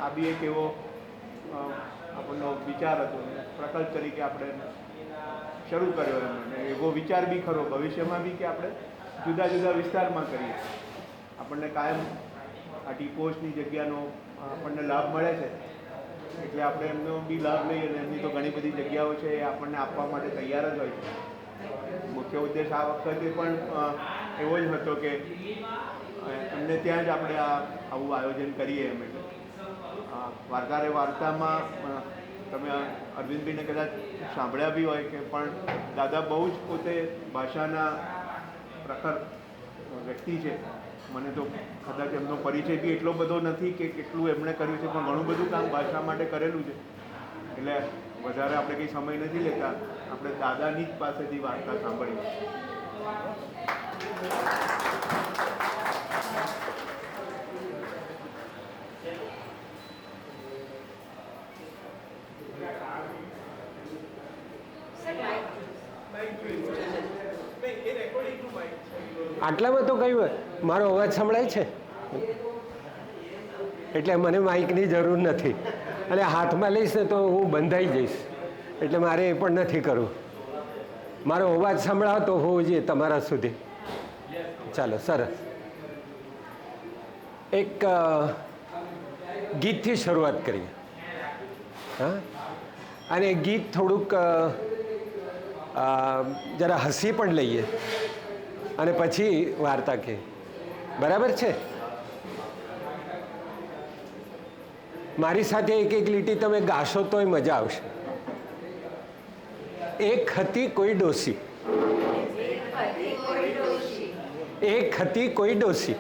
આ બી એક એવો આપણનો વિચાર હતો, પ્રકલ્પ તરીકે આપણે શરૂ કર્યો એમ. અને એવો વિચાર બી ખરો ભવિષ્યમાં બી કે આપણે જુદા જુદા વિસ્તારમાં કરીએ. આપણને કાયમ આ ટી પોસ્ટની જગ્યાનો આપણને લાભ મળે છે, એટલે આપણે એમનો બી લાભ લઈએ. અને એમની તો ઘણી બધી જગ્યાઓ છે એ આપણને આપવા માટે તૈયાર જ હોય છે. મુખ્ય ઉદ્દેશ આ વખતે પણ એવો જ હતો કે એમને ત્યાં જ આપણે આવું આયોજન કરીએ એમ. એટલે વાર્તારે વાર્તામાં તમે અરવિંદભાઈને કદાચ સાંભળ્યા બી હોય કે પણ દાદા બહુ જ પોતે ભાષાના પ્રખર વ્યક્તિ છે. મને તો કદાચ એમનો પરિચય બી એટલો બધો નથી કે કેટલું એમણે કર્યું છે, પણ ઘણું બધું કામ ભાષા માટે કરેલું છે. એટલે વધારે આપણે કંઈ સમય નથી લેતા, આપણે દાદાની જ પાસેથી વાર્તા સાંભળીએ. આટલામાં તો કઈ મારો અવાજ સંભળાય છે, એટલે મને માઇકની જરૂર નથી. અને હાથમાં લઈશ ને તો હું બંધાઈ જઈશ, એટલે મારે એ પણ નથી કરવું. મારો અવાજ સંભળાવતો હોવો જોઈએ તમારા સુધી. ચાલો, સરસ. એક ગીતથી શરૂઆત કરીએ. હા, અને ગીત થોડુંક જરા હસી પણ લઈએ અને પછી વાર્તા કહે. બરાબર છે? મારી સાથે એક એક લીટી તમે ગાશો તોય મજા આવશે. એક હતી કોઈ ડોસી, એક હતી કોઈ ડોસી,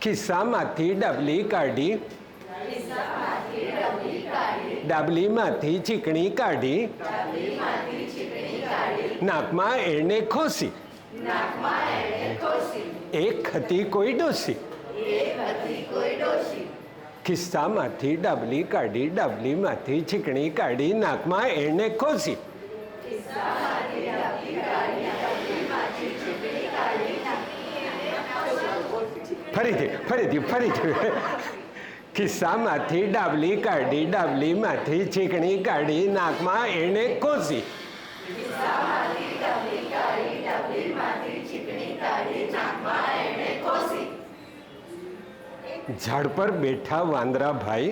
ખિસ્સામાંથી ડબલી કાઢી, ડાબલીમાંથી ચીકણી કાઢી, નાકમાં એણે ખોસી. એક હતી કોઈ ડોસી, ખિસ્સામાંથી ડાબલી કાઢી, ડાબલીમાંથી ચીકણી કાઢી, નાકમાં એણે ખોસી. ફરીથી ખિસ્સામાંથી ડાબલી કાઢી, ડાબલીમાંથી ચીકણી કાઢી, નાકમાં એણે ખોસી. ઝાડ પર બેઠા વાંદરાભાઈ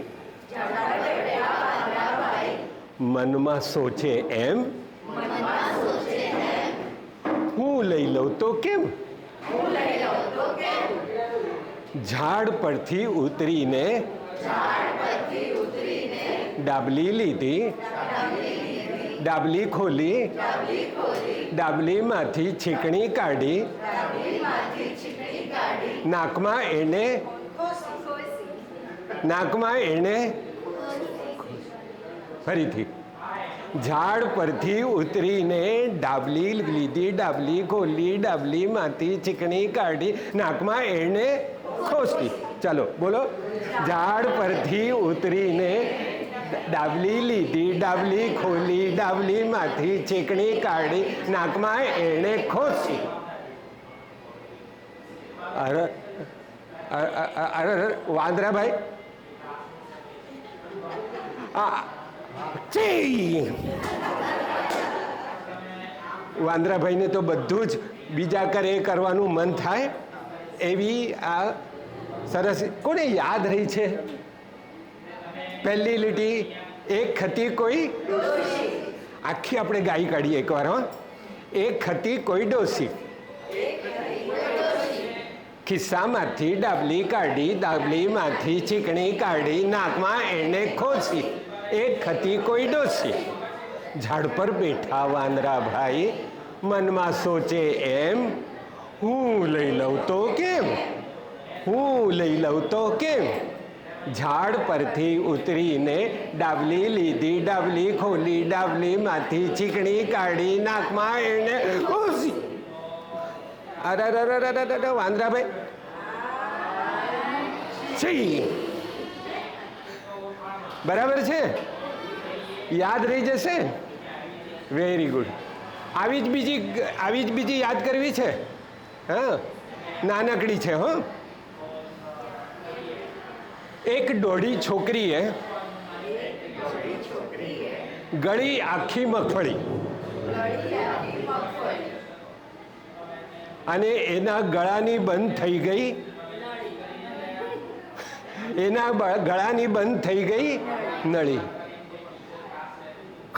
મનમાં સોચે એમ, હું લઈ લઉં તો કેમ. ઝાડ પરથી ઉતરીને ડાબલી લીધી, ડાબલી ખોલી, ડાબલીમાંથી ચીકણી કાઢી, નાકમાં એણે ફરીથી ઝાડ પરથી ઉતરીને ડાબલી લીધી, ડાબલી ખોલી, ડાબલીમાંથી ચીકણી કાઢી, નાકમાં એણે ખોસી. ચાલો બોલો. ઝાડ પરથી ઉતરીને ડાબલી લીધી, ડાબલી ખોલી, ડાબલીમાંથી ચીકણી કાઢી, નાકમાં એણે ખોસી. અરે વાંદરાભાઈ વાંદરાભાઈને તો બધું જ બીજા કરે એ કરવાનું મન થાય એવી આ સરસ. કોને યાદ રહી છે પહેલી લીટી? એક હતી કોઈ, આખી આપણે ગાઈ કાઢીએ એકવાર. હો, એક હતી કોઈ ડોસી, ખિસ્સામાંથી ડાબલી કાઢી, ડાબલીમાંથી ચીકણી કાઢી, નાકમાં એણે ખોસી. એક હતી કોઈ ડોસી. ઝાડ પર બેઠા વાંદરાભાઈ મનમાં સોચે એમ, હું લઈ લઉં તો કેમ, હું લઈ લઉં તો કેમ. ઝાડ પરથી ઉતરીને ડાબલી લીધી, ડાબલી ખોલી, ડાબલીમાંથી ચીકણી કાઢી, નાકમાં એણે ખોસી. અરે વાંદરાભાઈ બરાબર છે? યાદ રહી જશે? Very good. આવી જ બીજી યાદ કરવી છે. હા, નાનકડી છે. હો, એક ડોઢી છોકરીએ ગળી આખી મગફળી અને એના ગળાની બંધ થઈ ગઈ, એના ગળાની બંધ થઈ ગઈ નળી.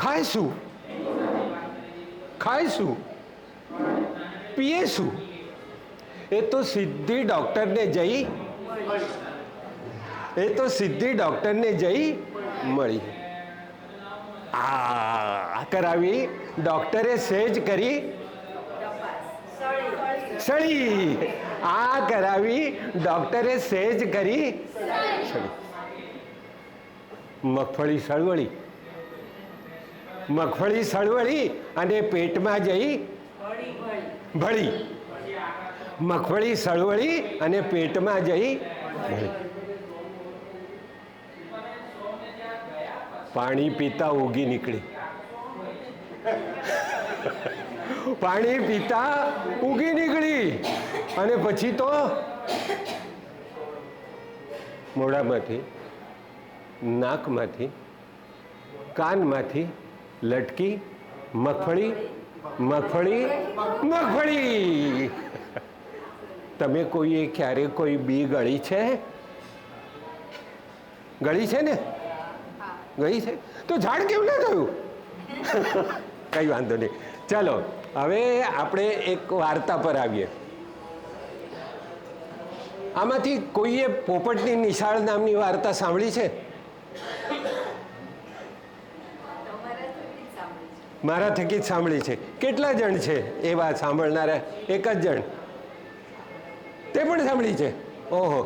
ખાય શું? ખાય શું? પીએ શું? એ તો સીધી ડૉક્ટરને જઈ મળી. આ કરાવી ડૉક્ટરે સેજ કરી સળી. આ કરાવી ડૉક્ટરે સેજ કરી સળી. મગફળી સળવળી અને પેટમાં જઈ ભળી. મગફળી સળવળી અને પેટમાં જઈ ભળી. પાણી પીતા ઉગી નીકળી. પાણી પીતા ઉગી નીકળી અને પછી તો મોઢામાંથી, નાકમાંથી, કાનમાંથી લટકી મગફળી. તમે કોઈએ ક્યારે કોઈ બી ગળી છે? ગળી છે ને? ગળી છે તો ઝાડ કેમ ના થયું? કઈ વાંધો નહીં. ચાલો હવે આપણે એક વાર્તા પર આવીએ. આમાંથી કોઈએ પોપટની નિશાળ નામની વાર્તા સાંભળી છે? મારા થકી જ સાંભળી છે. કેટલા જણ છે એવા સાંભળનારા? એક જ જણ. તે પણ સાંભળી છે? ઓહો,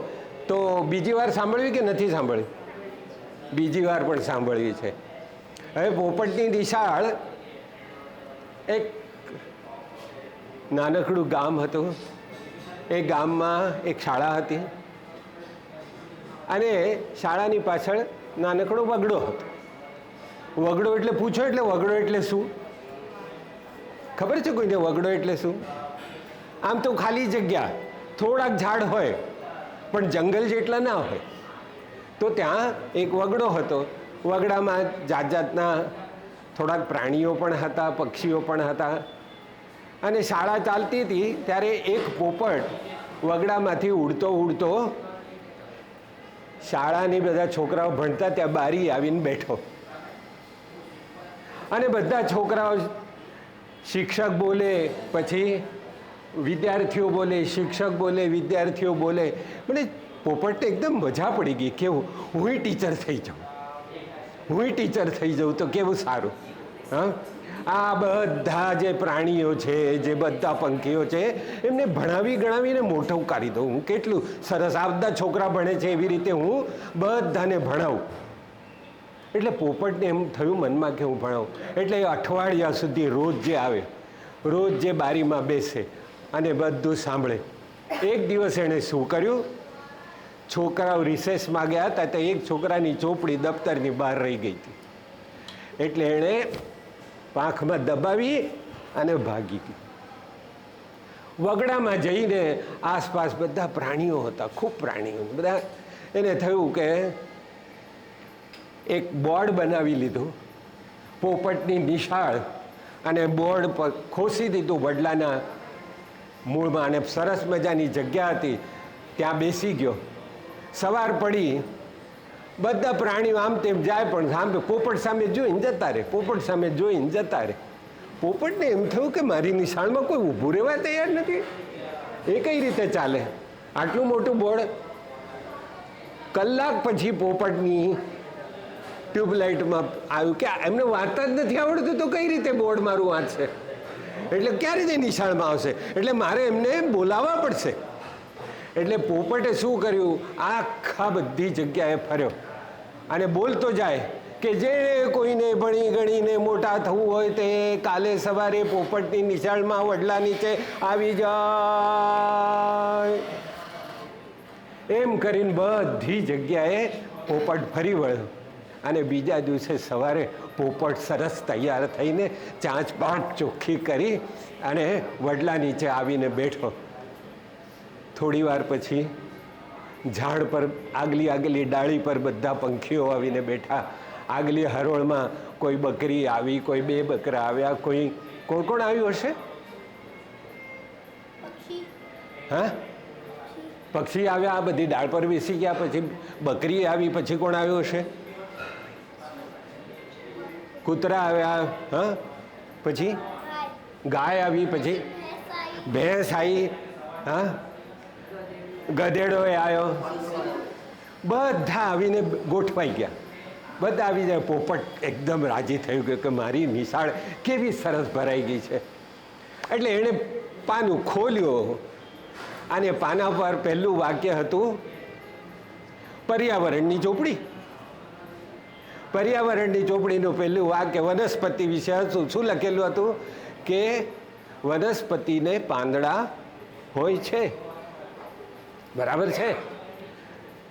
તો બીજી વાર સાંભળવી કે નથી સાંભળવી? બીજી વાર પણ સાંભળવી છે. હવે પોપટની નિશાળ એક નાનકડું ગામ હતું. એ ગામમાં એક શાળા હતી અને શાળાની પાછળ નાનકડો વગડો હતો. વગડો એટલે પૂછો એટલે વગડો એટલે શું ખબર છે કોઈને? વગડો એટલે શું? આમ તો ખાલી જગ્યા, થોડાક ઝાડ હોય પણ જંગલ જેટલા ના હોય. તો ત્યાં એક વગડો હતો. વગડામાં જાત જાતના થોડાક પ્રાણીઓ પણ હતા, પક્ષીઓ પણ હતા. અને શાળા ચાલતી હતી ત્યારે એક પોપટ વગડામાંથી ઉડતો શાળાની બધા છોકરાઓ ભણતા ત્યાં બારી આવીને બેઠો. અને બધા છોકરાઓ, શિક્ષક બોલે, પછી વિદ્યાર્થીઓ બોલે, શિક્ષક બોલે, વિદ્યાર્થીઓ બોલે. મને પોપટને એકદમ મજા પડી ગઈ. કેવું હુંય ટીચર થઈ જાઉં તો કેવું સારું. હા, આ બધા જે પ્રાણીઓ છે, જે બધા પંખીઓ છે, એમને ભણાવીને મોટું કરી દઉં. હું કેટલું સરસ, આ બધા છોકરા ભણે છે એવી રીતે હું બધાને ભણાવું. એટલે પોપટને એમ થયું મનમાં કે હું ભણાવું. એટલે અઠવાડિયા સુધી રોજ જે આવે, રોજ જે બારીમાં બેસે અને બધું સાંભળે. એક દિવસ એણે શું કર્યું? છોકરાઓ રિસેસમાં ગયા હતા તો એક છોકરાની ચોપડી દફતરની બહાર રહી ગઈ હતી. એટલે એણે પાંખમાં દબાવી અને ભાગી ગઈ. વગડામાં જઈને આસપાસ બધા પ્રાણીઓ હતા, ખૂબ પ્રાણીઓ. બધા એને થયું કે એક બોર્ડ બનાવી લીધું, પોપટની નિશાળ, અને બોર્ડ પર ખોસી દીધું વડલાના મૂળમાં. અને સરસ મજાની જગ્યા હતી, ત્યાં બેસી ગયો. સવાર પડી, બધા પ્રાણીઓ આમ તેમ જાય પણ સામે પોપટ સામે જોઈને જતા રહે. પોપટને એમ થયું કે મારી નિશાળમાં કોઈ ઊભું રહેવા તૈયાર નથી. એ કઈ રીતે ચાલે? આટલું મોટું બોર્ડ. કલાક પછી પોપટની ટ્યુબલાઇટમાં આવ્યું કે એમને વાંચતા જ નથી આવડતું તો કઈ રીતે બોર્ડ મારું વાંચશે? એટલે ક્યાં રીતે નિશાળમાં આવશે? એટલે મારે એમને બોલાવવા પડશે. એટલે પોપટે શું કર્યું? આખા બધી જગ્યાએ ફર્યો અને બોલતો જાય કે જેણે કોઈને ભણી ગણીને મોટા થવું હોય તે કાલે સવારે પોપટની નિશાળમાં વડલા નીચે આવી જાય. એમ કરીને બધી જગ્યાએ પોપટ ફરી વળ્યો. અને બીજા દિવસે સવારે પોપટ સરસ તૈયાર થઈને ચાંચ પાંચ ચોખ્ખી કરી અને વડલા નીચે આવીને બેઠો. થોડી વાર પછી ઝાડ પર આગલી ડાળી પર બધા પંખીઓ આવીને બેઠા. આગલી હરોળમાં કોઈ બકરી આવી, કોઈ 2 બકરા આવ્યા, કોઈ કોણ આવ્યું હશે? હા, પક્ષી આવ્યા, આ બધી ડાળ પર બેસી ગયા. પછી બકરી આવી, પછી કોણ આવ્યું હશે? કૂતરા આવ્યા. હા, પછી ગાય આવી, પછી ભેંસ આવી. હા, ગધેડો આવ્યો. બધા આવીને ગોઠવાઈ ગયા. બધા આવી જાય. પોપટ એકદમ રાજી થયું કે મારી નિશાળ કેવી સરસ ભરાઈ ગઈ છે. એટલે એણે પાનું ખોલ્યું અને પાના પર પહેલું વાક્ય હતું પર્યાવરણની ચોપડી. પર્યાવરણની ચોપડીનું પહેલું વાક્ય વનસ્પતિ વિશે હતું. શું લખેલું હતું? કે વનસ્પતિને પાંદડા હોય છે. બરાબર છે?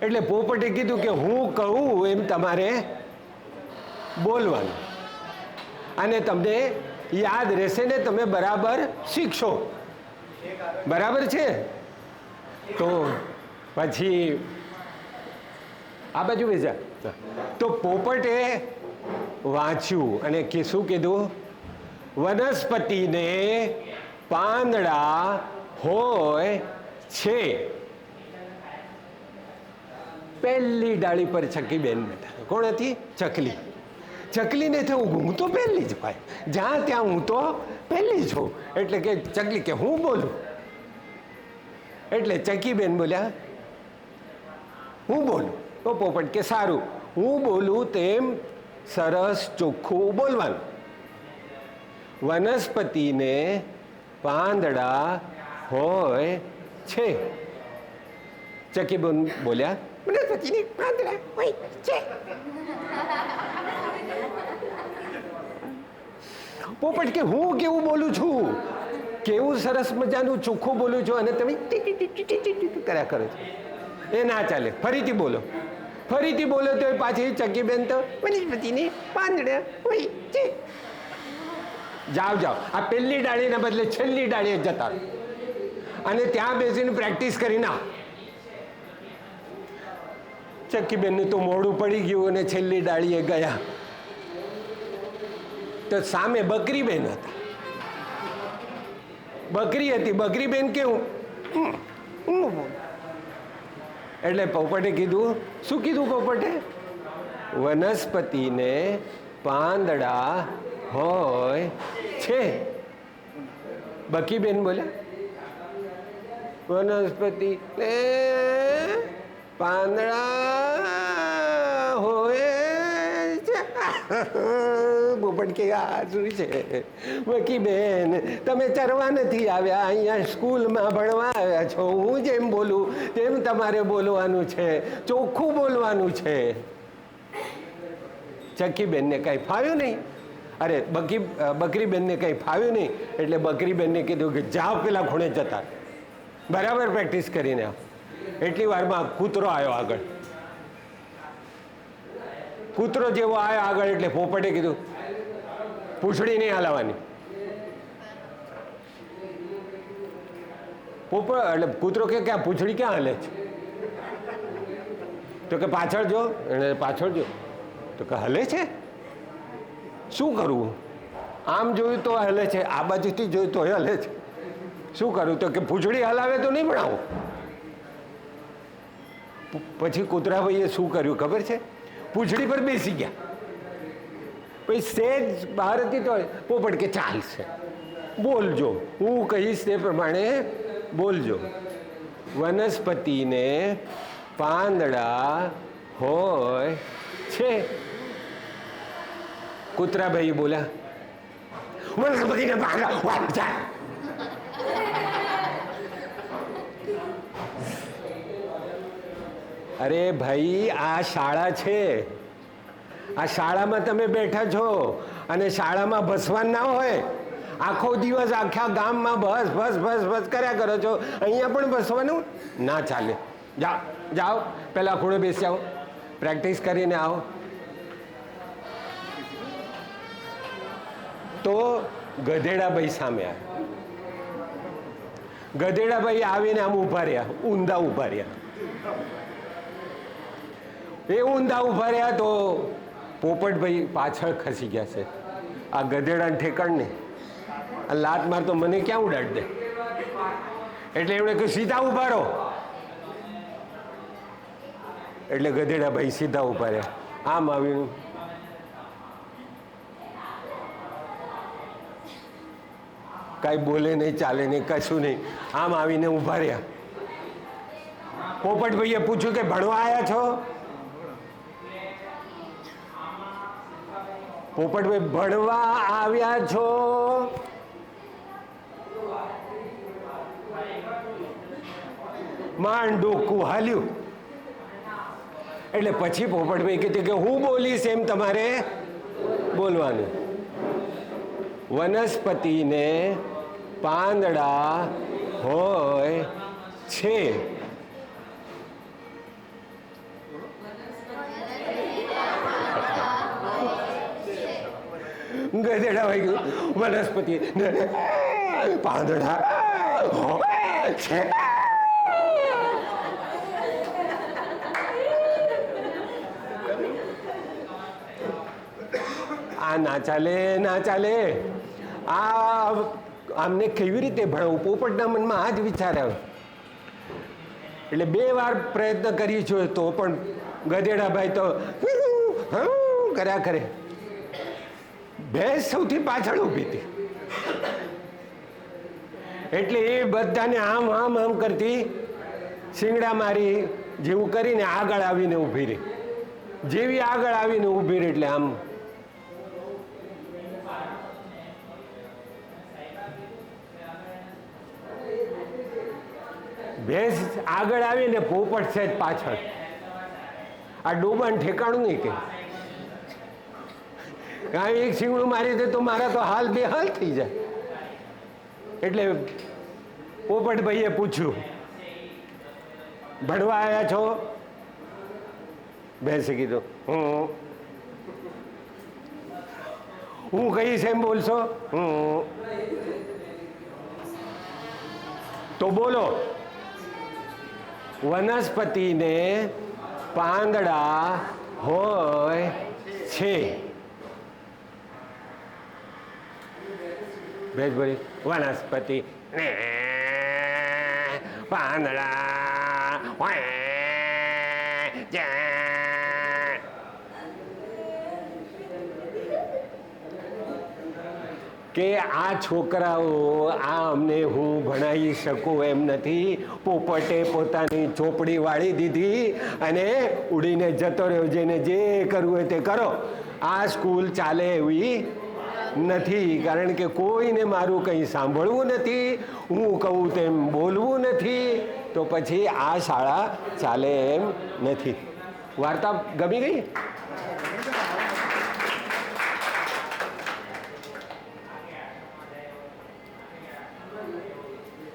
એટલે પોપટે કીધું કે હું કહું એમ તમારે બોલવાનું, અને તમને યાદ રહેશે ને, તમે બરાબર શીખશો. બરાબર છે? તો પછી આ બાજુ બેસા. તો પોપટે વાંચ્યું અને શું કીધું? વનસ્પતિને પાંદડા હોય છે. પહેલી ડાળી પર ચકીબેન બેઠા. કોણ હતી? ચકલી. ચકલીને થયું હું તો પહેલી જ ભાઈ, જ્યાં ત્યાં હું તો પહેલી છું. એટલે કે ચકલી કે હું બોલું. એટલે ચકીબેન બોલ્યા હું બોલું. તો પોપટ કે સારું, હું બોલું તેમ સરસ ચોખ્ખું બોલવાનું. વનસ્પતિને પાંદડા હોય છે. ચકીબેન બોલ્યા વનસ્પતિને પાંદડા હોય છે. પોપટ કે હું કેવું બોલું છું, કેવું સરસ મજાનું ચોખ્ખું બોલું છું, અને તમે કર્યા કરો છો. એ ના ચાલે. ફરીથી બોલો. ફરીથી બોલો તો પાછી ચકીબેન તો વનસ્પતિને પાંદડા હોય છે. જાઓ આ પહેલી ડાળીના બદલે છેલ્લી ડાળીએ જતા અને ત્યાં બેસીને પ્રેક્ટિસ કરી ના. ચકીબેનને તો મોડું પડી ગયું અને છેલ્લી ડાળીએ ગયા. તો સામે બકરીબેન હતા. બકરી હતી. બકરીબેન કેવું? એટલે પોપટે કીધું, શું કીધું પોપટે? વનસ્પતિને પાંદડા હોય છે. બકીબેન બોલ્યા વનસ્પતિ પાંદડા હોય છે. પોપટ કે આ શું છે? બકીબેન તમે ચરવા નથી આવ્યા, અહીંયા સ્કૂલમાં ભણવા આવ્યા છો. હું જેમ બોલું તેમ તમારે બોલવાનું છે, ચોખ્ખું બોલવાનું છે. ચકીબેનને કાંઈ ફાવ્યું નહીં. અરે બકરીબેનને કંઈ ફાવ્યું નહીં. એટલે બકરીબેનને કીધું કે જાઓ પેલા ખૂણે જતા, બરાબર પ્રેક્ટિસ કરીને આવો. એટલી વારમાં કૂતરો આવ્યો આગળ. કૂતરો જેવો આવ્યો આગળ એટલે પોપટે કીધું પૂંછડી નહીં હલાવવાની. પોપટ એટલે કૂતરો કે આ પૂંછડી ક્યાં હલે છે? તો કે પાછળ જો. એને પાછળ જો તો કે હલે છે. શું કરવું? આમ જોયું તો હલે છે, આ બાજુથી જોયું તો હલે છે. શું કરું? તો કે પૂંછડી હલાવે તો નહીં ભણાવો. પછી કૂતરાભાઈએ શું કર્યું ખબર છે? પૂંછડી પર બેસી ગયા. પછી સેજ બહાર હતી તો પોપટ કે ચાલશે, બોલજો, હું કહીશ તે પ્રમાણે બોલજો. વનસ્પતિને પાંદડા હોય છે. કૂતરાભાઈ બોલ્યા વનસ્પતિને પાંદડા હોય છે. અરે ભાઈ, આ શાળા છે. આ શાળામાં તમે બેઠા છો અને શાળામાં ભસવાન ના હોય. આખો દિવસ આખા ગામમાં બસ બસ બસ બસ કર્યા કરો છો. અહીંયા પણ ભસવાનું ના ચાલે. જાઓ પેલા ખૂણે બેસી આવો, પ્રેક્ટિસ કરીને આવો. તો ગધેડાભાઈ સામે આવ્યા. ગધેડાભાઈ આવીને આમ ઊભા રહ્યા, ઊંધા ઊભા રહ્યા. એ ઊંધા ઉભા રહ્યા તો પોપટભાઈ પાછળ ખસી ગયા છે. આ ગધેડાને ઠેકાણ ને લાત માર તો મને ક્યાં ઉડાડી દે. એટલે એમણે કહ્યું સીધા ઉભા રહો. એટલે ગધેડા ભાઈ સીધા ઉભા રહ્યા. આમ આવ્યું, કાંઈ બોલે નહીં, ચાલે નહીં, કશું નહીં. આમ આવીને ઉભા રહ્યા. પોપટભાઈએ પૂછ્યું કે ભણવા આવ્યા છો? પોપટભાઈ ભણવા આવ્યા છો? માંડ ડોકું હાલ્યું. એટલે પછી પોપટભાઈ કીધું કે હું બોલીશ એમ તમારે બોલવાનું. વનસ્પતિને પાંદડા હોય છે. ગધેડા ભાઈ ગયું વનસ્પતિ પાંદડા હોય છે. આ ના ચાલે, ના ચાલે. આમને કેવી રીતે ભણાવું? પોપટના મનમાં આ જ વિચાર આવે. એટલે 2 વાર પ્રયત્ન કરી જોઈએ તો પણ ગધેડાભાઈ તો કર્યા કરે. ભેંસ સૌથી પાછળ ઊભી હતી. એટલે એ બધાને આમ આમ આમ કરતી શિંગડા મારી જેવું કરીને આગળ આવીને ઊભી રહી. જેવી આગળ આવીને ઊભી રહી એટલે આમ ભેંસ આગળ આવીને પોપટ છે જ પાછળ. આ ડોબાને ઠેકાણું નહીં કે કાંઈ એક શિંગડું મારી દે તો મારા તો હાલ બેહાલ થઈ જાય. એટલે પોપટભાઈએ પૂછ્યું ભણવા આવ્યા છો? ભેંસે કીધું હું કહીશ એમ બોલશો? તો બોલો. વનસ્પતિને પાંદડા હોય છે. ભેજ બોલી વનસ્પતિ પાંદડા હોય છે. કે આ છોકરાઓ આ અમને હું ભણાવી શકું એમ નથી. પોપટે પોતાની ચોપડી વાળી દીધી અને ઉડીને જતો રહ્યો. જેને જે કરવું હોય તે કરો. આ સ્કૂલ ચાલે એવી નથી. કારણ કે કોઈને મારું કંઈ સાંભળવું નથી, હું કહું તેમ બોલવું નથી. તો પછી આ શાળા ચાલે એમ નથી. વાર્તા ગમી ગઈ?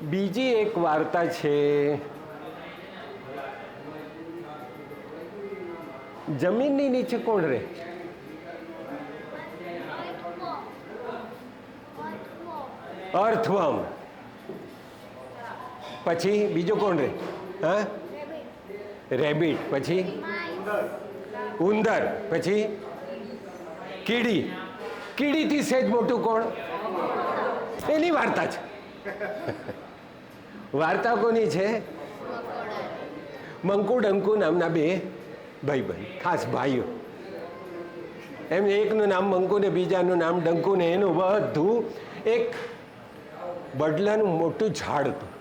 બીજી એક વાર્તા છે. જમીનની નીચે કોણ રહે? અર્થવર્મ. પછી બીજો કોણ રહે? હા, રેબિટ. પછી ઉંદર. પછી કીડી. કીડીથી સહેજ મોટું કોણ? એની વાર્તા છે. વાર્તા કોની છે? મંકુ ડંકુ નામના 2 ભાઈ, ખાસ ભાઈઓ. એમ એકનું નામ મંકુ ને બીજાનું નામ ડંકુ ને એનું બધું એક બડલાનું મોટું ઝાડ હતું.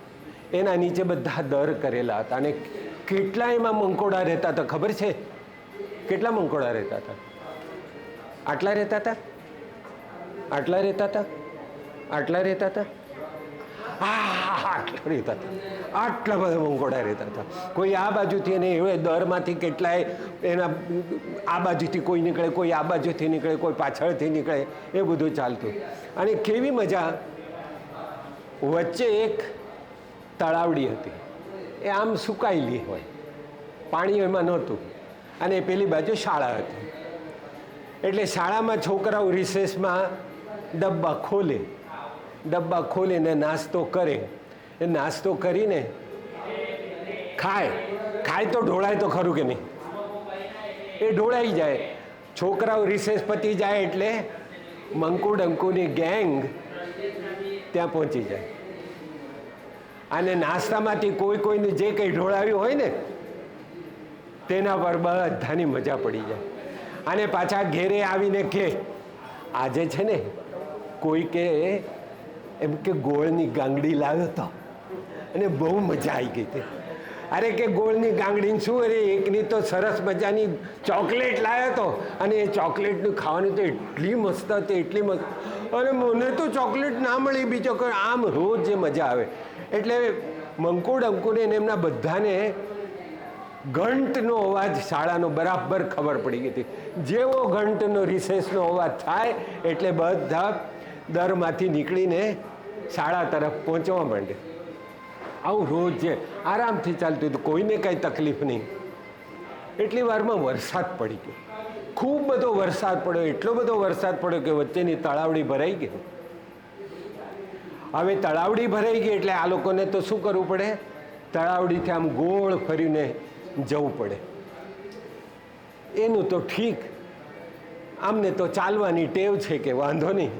એના નીચે બધા દર કરેલા હતા. અને કેટલા એમાં મંકોડા રહેતા હતા ખબર છે? કેટલા મંકોડા રહેતા હતા? આટલા રહેતા હતા, આટલા રહેતા હતા, આટલા રહેતા હતા, આટલા રહેતા હતા. આટલા બધા મંકોડા રહેતા હતા. કોઈ આ બાજુથી અને એ દરમાંથી કેટલાય એના આ બાજુથી કોઈ નીકળે, કોઈ આ બાજુથી નીકળે, કોઈ પાછળથી નીકળે, એ બધું ચાલતું. અને કેવી મજા! વચ્ચે એક તળાવડી હતી. એ આમ સુકાયેલી હોય, પાણી એમાં નહોતું. અને પેલી બાજુ શાળા હતી. એટલે શાળામાં છોકરાઓ રિસેસમાં ડબ્બા ખોલે, ડબ્બા ખોલીને નાસ્તો કરે. એ નાસ્તો કરીને ખાય. ખાય તો ઢોળાય તો ખરું કે નહીં? એ ઢોળાઈ જાય. છોકરાઓ રિસેસ પતી જાય એટલે મંકુ ડંકુની ગેંગ ત્યાં પહોંચી જાય અને નાસ્તામાંથી કોઈને જે કંઈ ઢોળાવ્યું હોય ને તેના પર બધાની મજા પડી જાય. અને પાછા ઘેરે આવીને કે આજે છે ને કોઈ કે એમ કે ગોળની ગાંગડી લાવ્યો હતો અને બહુ મજા આવી ગઈ હતી. અરે કે ગોળની ગાંગડીને શું, અરે એકની તો સરસ મજાની ચોકલેટ લાવ્યો હતો અને એ ચોકલેટનું ખાવાનું તો એટલી મસ્ત હતી, એટલી મસ્ત. અને મને તો ચોકલેટ ના મળી, બીજો કોઈ આમ રોજ જે મજા આવે. એટલે મંકુ ડંકુને એમના બધાને ઘંટનો અવાજ શાળાનો બરાબર ખબર પડી ગઈ હતી. જેવો ઘંટનો રિસેસનો અવાજ થાય એટલે બધા દરમાંથી નીકળીને શાળા તરફ પહોંચવા માંડે. આવું રોજ છે, આરામથી ચાલતું હતું, કોઈને કાંઈ તકલીફ નહીં. એટલી વારમાં વરસાદ પડી ગયો, ખૂબ બધો વરસાદ પડ્યો, એટલો બધો વરસાદ પડ્યો કે વચ્ચેની તળાવડી ભરાઈ ગઈ. હવે તળાવડી ભરાઈ ગઈ એટલે આ લોકોને તો શું કરવું પડે, તળાવડીથી આમ ગોળ ફરીને જવું પડે. એનું તો ઠીક, આમને તો ચાલવાની ટેવ છે કે વાંધો નહીં,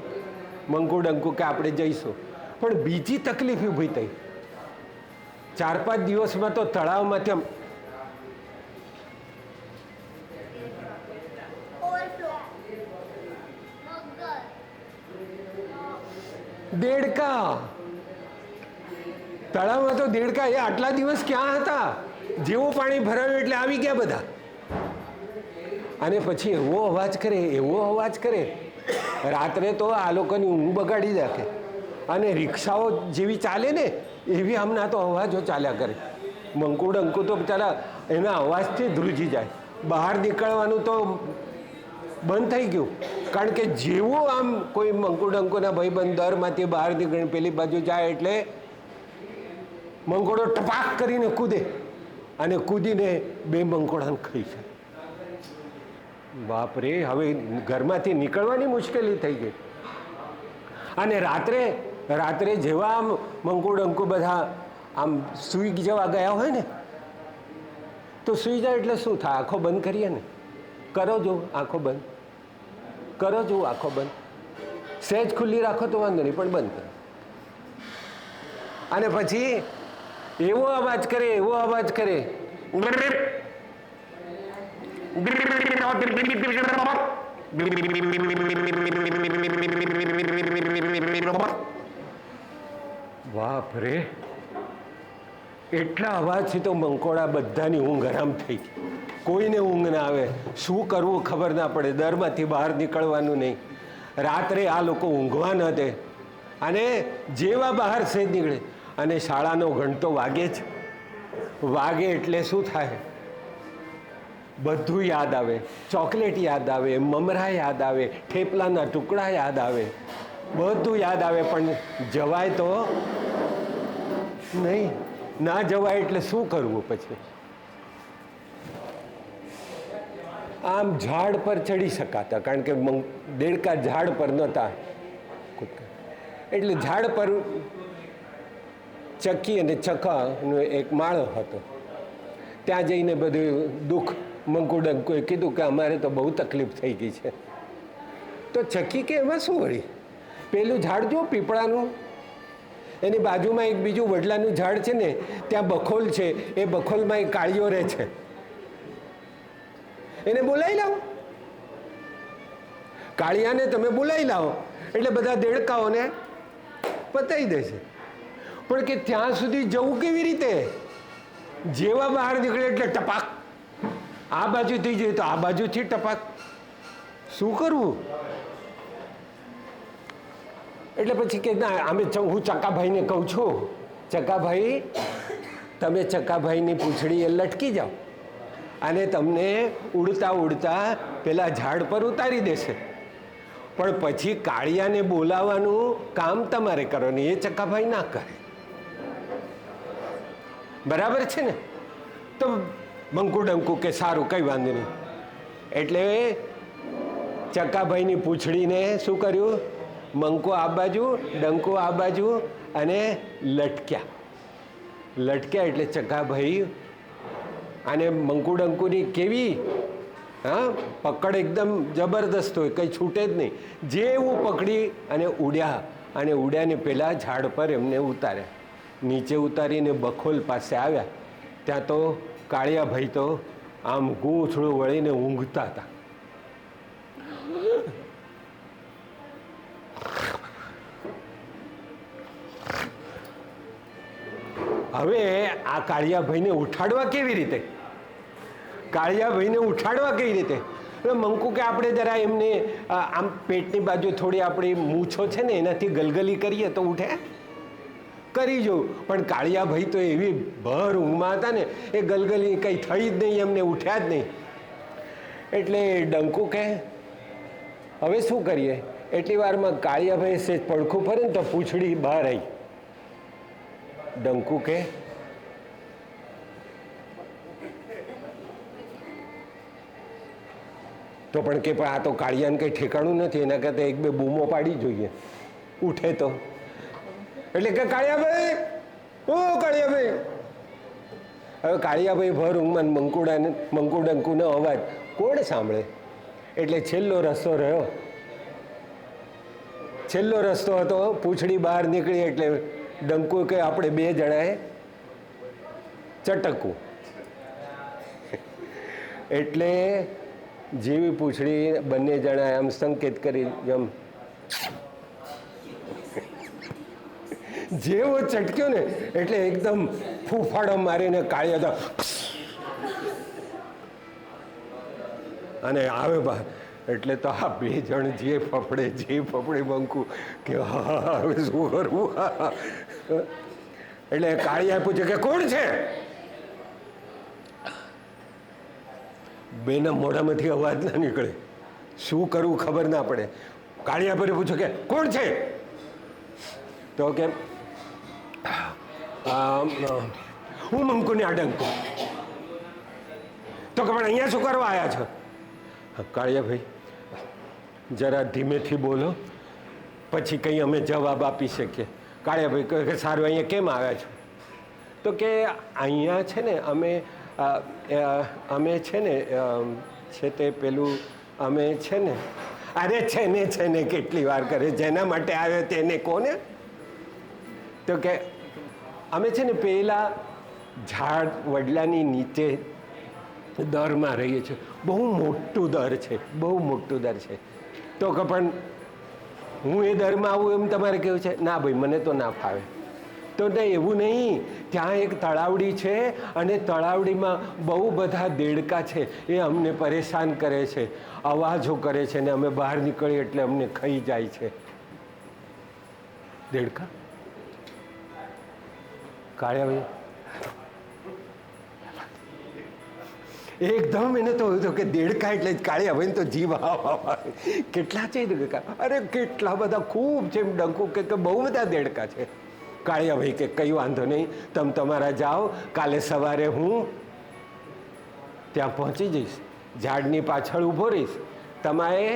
મંકુ ડંકુ કે આપણે જઈશું. પણ બીજી તકલીફ ઊભી થઈ. 4-5 દિવસમાં તો તળાવમાંથી આમ દેડકા, તળાવમાં તો દેડકા. એ આટલા દિવસ ક્યાં હતા? જેવું પાણી ભરાયું એટલે આવી ગયા બધા. અને પછી એવો અવાજ કરે, રાત્રે તો આ લોકોની ઊંઘ બગાડી નાખે. અને રિક્ષાઓ જેવી ચાલે ને એવી હમણાં તો અવાજો ચાલ્યા કરે. મંકુ ડંકુ તો બિચારા એના અવાજથી ધ્રુજી જાય. બહાર નીકળવાનું તો બંધ થઈ ગયું, કારણ કે જેવું આમ કોઈ મંકુ ડંકુના ભાઈબંધ દરમાંથી બહાર નીકળીને પેલી બાજુ જાય એટલે મંકોડો ટપાક કરીને કૂદે અને કૂદીને 2 મંકોડાને ખાઈ જાય. બાપરે, હવે ઘરમાંથી નીકળવાની મુશ્કેલી થઈ ગઈ. અને રાત્રે જેવા આમ મંકુ ડંકુ બધા આમ સૂઈ જવા ગયા હોય ને તો સૂઈ જાય એટલે શું થાય, આંખો બંધ કરીએ ને, કરો જો આંખો બંધ, સહેજ ખુલ્લી રાખો તો વાંધો નહીં, પણ બંધ કરો. અને પછી એવો અવાજ કરે બાપ રે, એટલા અવાજથી તો મંકોડા બધાની ઊંઘ હરામ થઈ. કોઈને ઊંઘ ના આવે, શું કરવું ખબર ના પડે, દરમાંથી બહાર નીકળવાનું નહીં. રાત્રે આ લોકો ઊંઘવા ન દે અને જેવા બહાર સેજ નીકળે અને શાળાનો ઘંટો વાગે જ. વાગે એટલે શું થાય, બધું યાદ આવે. ચોકલેટ યાદ આવે, મમરા યાદ આવે, થેપલાના ટુકડા યાદ આવે, બધું યાદ આવે. પણ જવાય તો નહીં, ના જવાય એટલે શું કરવું પછી? આમ ઝાડ પર ચડી શકાતા, કારણ કે દેડકા ઝાડ પર નહોતા, એટલે ઝાડ પર ચકી અને ચકાનો એક માળો હતો. ત્યાં જઈને બધું દુઃખ મંકુ ડંકુએ કીધું કે અમારે તો બહુ તકલીફ થઈ ગઈ છે. તો ચકી કે એમાં શું વળી, પેલું ઝાડ જો પીપળાનું, એની બાજુમાં એક બીજું વડલાનું ઝાડ છે ને, ત્યાં બખોલ છે, એ બખોલમાં એક કાળીઓ રહે છે, એને બોલાવી લાવો. કાળિયાને તમે બોલાવી લાવો એટલે બધા દેડકાઓને પતાવી દેશે. પણ કે ત્યાં સુધી જવું કેવી રીતે? જેવા બહાર નીકળે એટલે ટપાક, આ બાજુથી જઈએ તો આ બાજુથી ટપાક, શું કરવું? એટલે પછી કે ના, હું ચકાભાઈને કહું છું, ચકાભાઈ તમે ચકાભાઈની પૂંછડીએ લટકી જાઓ અને તમને ઉડતા ઉડતા પેલા ઝાડ પર ઉતારી દેશે. પણ પછી કાળિયાને બોલાવવાનું કામ તમારે કરવાનું, એ ચકાભાઈ ના કરે. બરાબર છે ને? તો મંકુ ડંકુ કે સારું, કંઈ વાંધો નહીં. એટલે ચકાભાઈની પૂંછડીને શું કર્યું, મંકુ આ બાજુ, ડંકુ આ બાજુ, અને લટક્યા એટલે ચકાભાઈ અને મંકુ ડંકુની કેવી હા, પકડ એકદમ જબરદસ્ત હોય, કંઈ છૂટે જ નહીં. જેવું પકડી અને ઉડ્યા, અને ઉડ્યાને પહેલાં ઝાડ પર એમને ઉતાર્યા. નીચે ઉતારીને બખોલ પાસે આવ્યા ત્યાં તો કાળિયાભાઈ તો આમ ગૂંથળું વળીને ઊંઘતા હતા. હવે આ કાળિયાભાઈને ઉઠાડવા કેવી રીતે? કાળિયાભાઈને ઉઠાડવા કેવી રીતે? મંકુ કે આપણે જરા એમને આમ પેટની બાજુ થોડી આપણી મૂછો છે ને એનાથી ગલગલી કરીએ તો ઉઠે. કરી જોઉં, પણ કાળિયાભાઈ તો એવી ભર ઊંઘમાં હતા ને એ ગલગલી કંઈ થઈ જ નહીં, એમને ઉઠ્યા જ નહીં. એટલે ડંકુ કે હવે શું કરીએ? એટલી વારમાં કાળિયાભાઈ સેજ પડખું ફરે ને તો પૂંછડી બહાર આવી. ડંકુ કે તો પણ કે આ તો કાળિયાને કંઈ ઠેકાણું નથી, એના કરતાં એક બે બૂમો પાડી જોઈએ, ઉઠે તો. એટલે કે કાળિયાભાઈ, ઓ કાળિયાભાઈ. હવે કાળિયાભાઈ ભર ઊંઘમાં મંકુ ડંકુનો અવાજ કોણ સાંભળે? એટલે છેલ્લો રસ્તો રહ્યો. છેલ્લો રસ્તો હતો, પૂંછડી બહાર નીકળી એટલે ડંકુ કે આપણે બે જણાએ ચટકવું. એટલે જેવી પૂંછડી બંને જણાએ આમ સંકેત કરી, એમ જેવો ચટક્યો ને એટલે એકદમ ફૂફાડો મારીને કાળિયા અને આવે બહાર. એટલે તો આ બે જણ જે ફફડે બંકુ કે હા હવે શું કરવું. એટલે કાળિયા પૂછે કે કોણ છે? બેના મોઢામાંથી અવાજ ના નીકળે, શું કરવું ખબર ના પડે. કાળિયા પર પૂછો કે કોણ છે? તો કે હું મંકુને આ ડંકુ. તો કે પણ અહીંયા શું કરવા આવ્યા છો? કાળિયાભાઈ જરા ધીમેથી બોલો, પછી કંઈ અમે જવાબ આપી શકીએ. કાળિયાભાઈ કહે કે સારું, અહીંયા કેમ આવ્યા છો? તો કે અહીંયા છે ને અમે છે ને છે તે પેલું અમે છે ને, અરે છે ને કેટલી વાર કરે, જેના માટે આવ્યો તેને કોને? તો કે અમે છે ને પેલા ઝાડ વડલાની નીચે દરમાં રહીએ છીએ. બહુ મોટું દર છે, બહુ મોટું દર છે. તો કે પણ હું એ દરમાં આવું એમ તમારે કેવું છે? ના ભાઈ, મને તો ના ફાવે. તો એવું નહીં, ત્યાં એક તળાવડી છે અને તળાવડીમાં બહુ બધા દેડકા છે, એ અમને પરેશાન કરે છે, અવાજો કરે છે ને અમે બહાર નીકળીએ એટલે અમને ખાઈ જાય છે. દેડકા? કાળિયાભાઈ એકદમ એને તો કે દેડકા એટલે જ કાળિયાભાઈ તો જીવ કેટલા છે? અરે કેટલા બધા, ખૂબ છે. ડંકુ કે બહુ બધા દેડકા છે. કાળિયાભાઈ કે કઈ વાંધો નહીં, તમે તમારા જાઓ, કાલે સવારે હું ત્યાં પહોંચી જઈશ, ઝાડની પાછળ ઊભો રહીશ. તમારે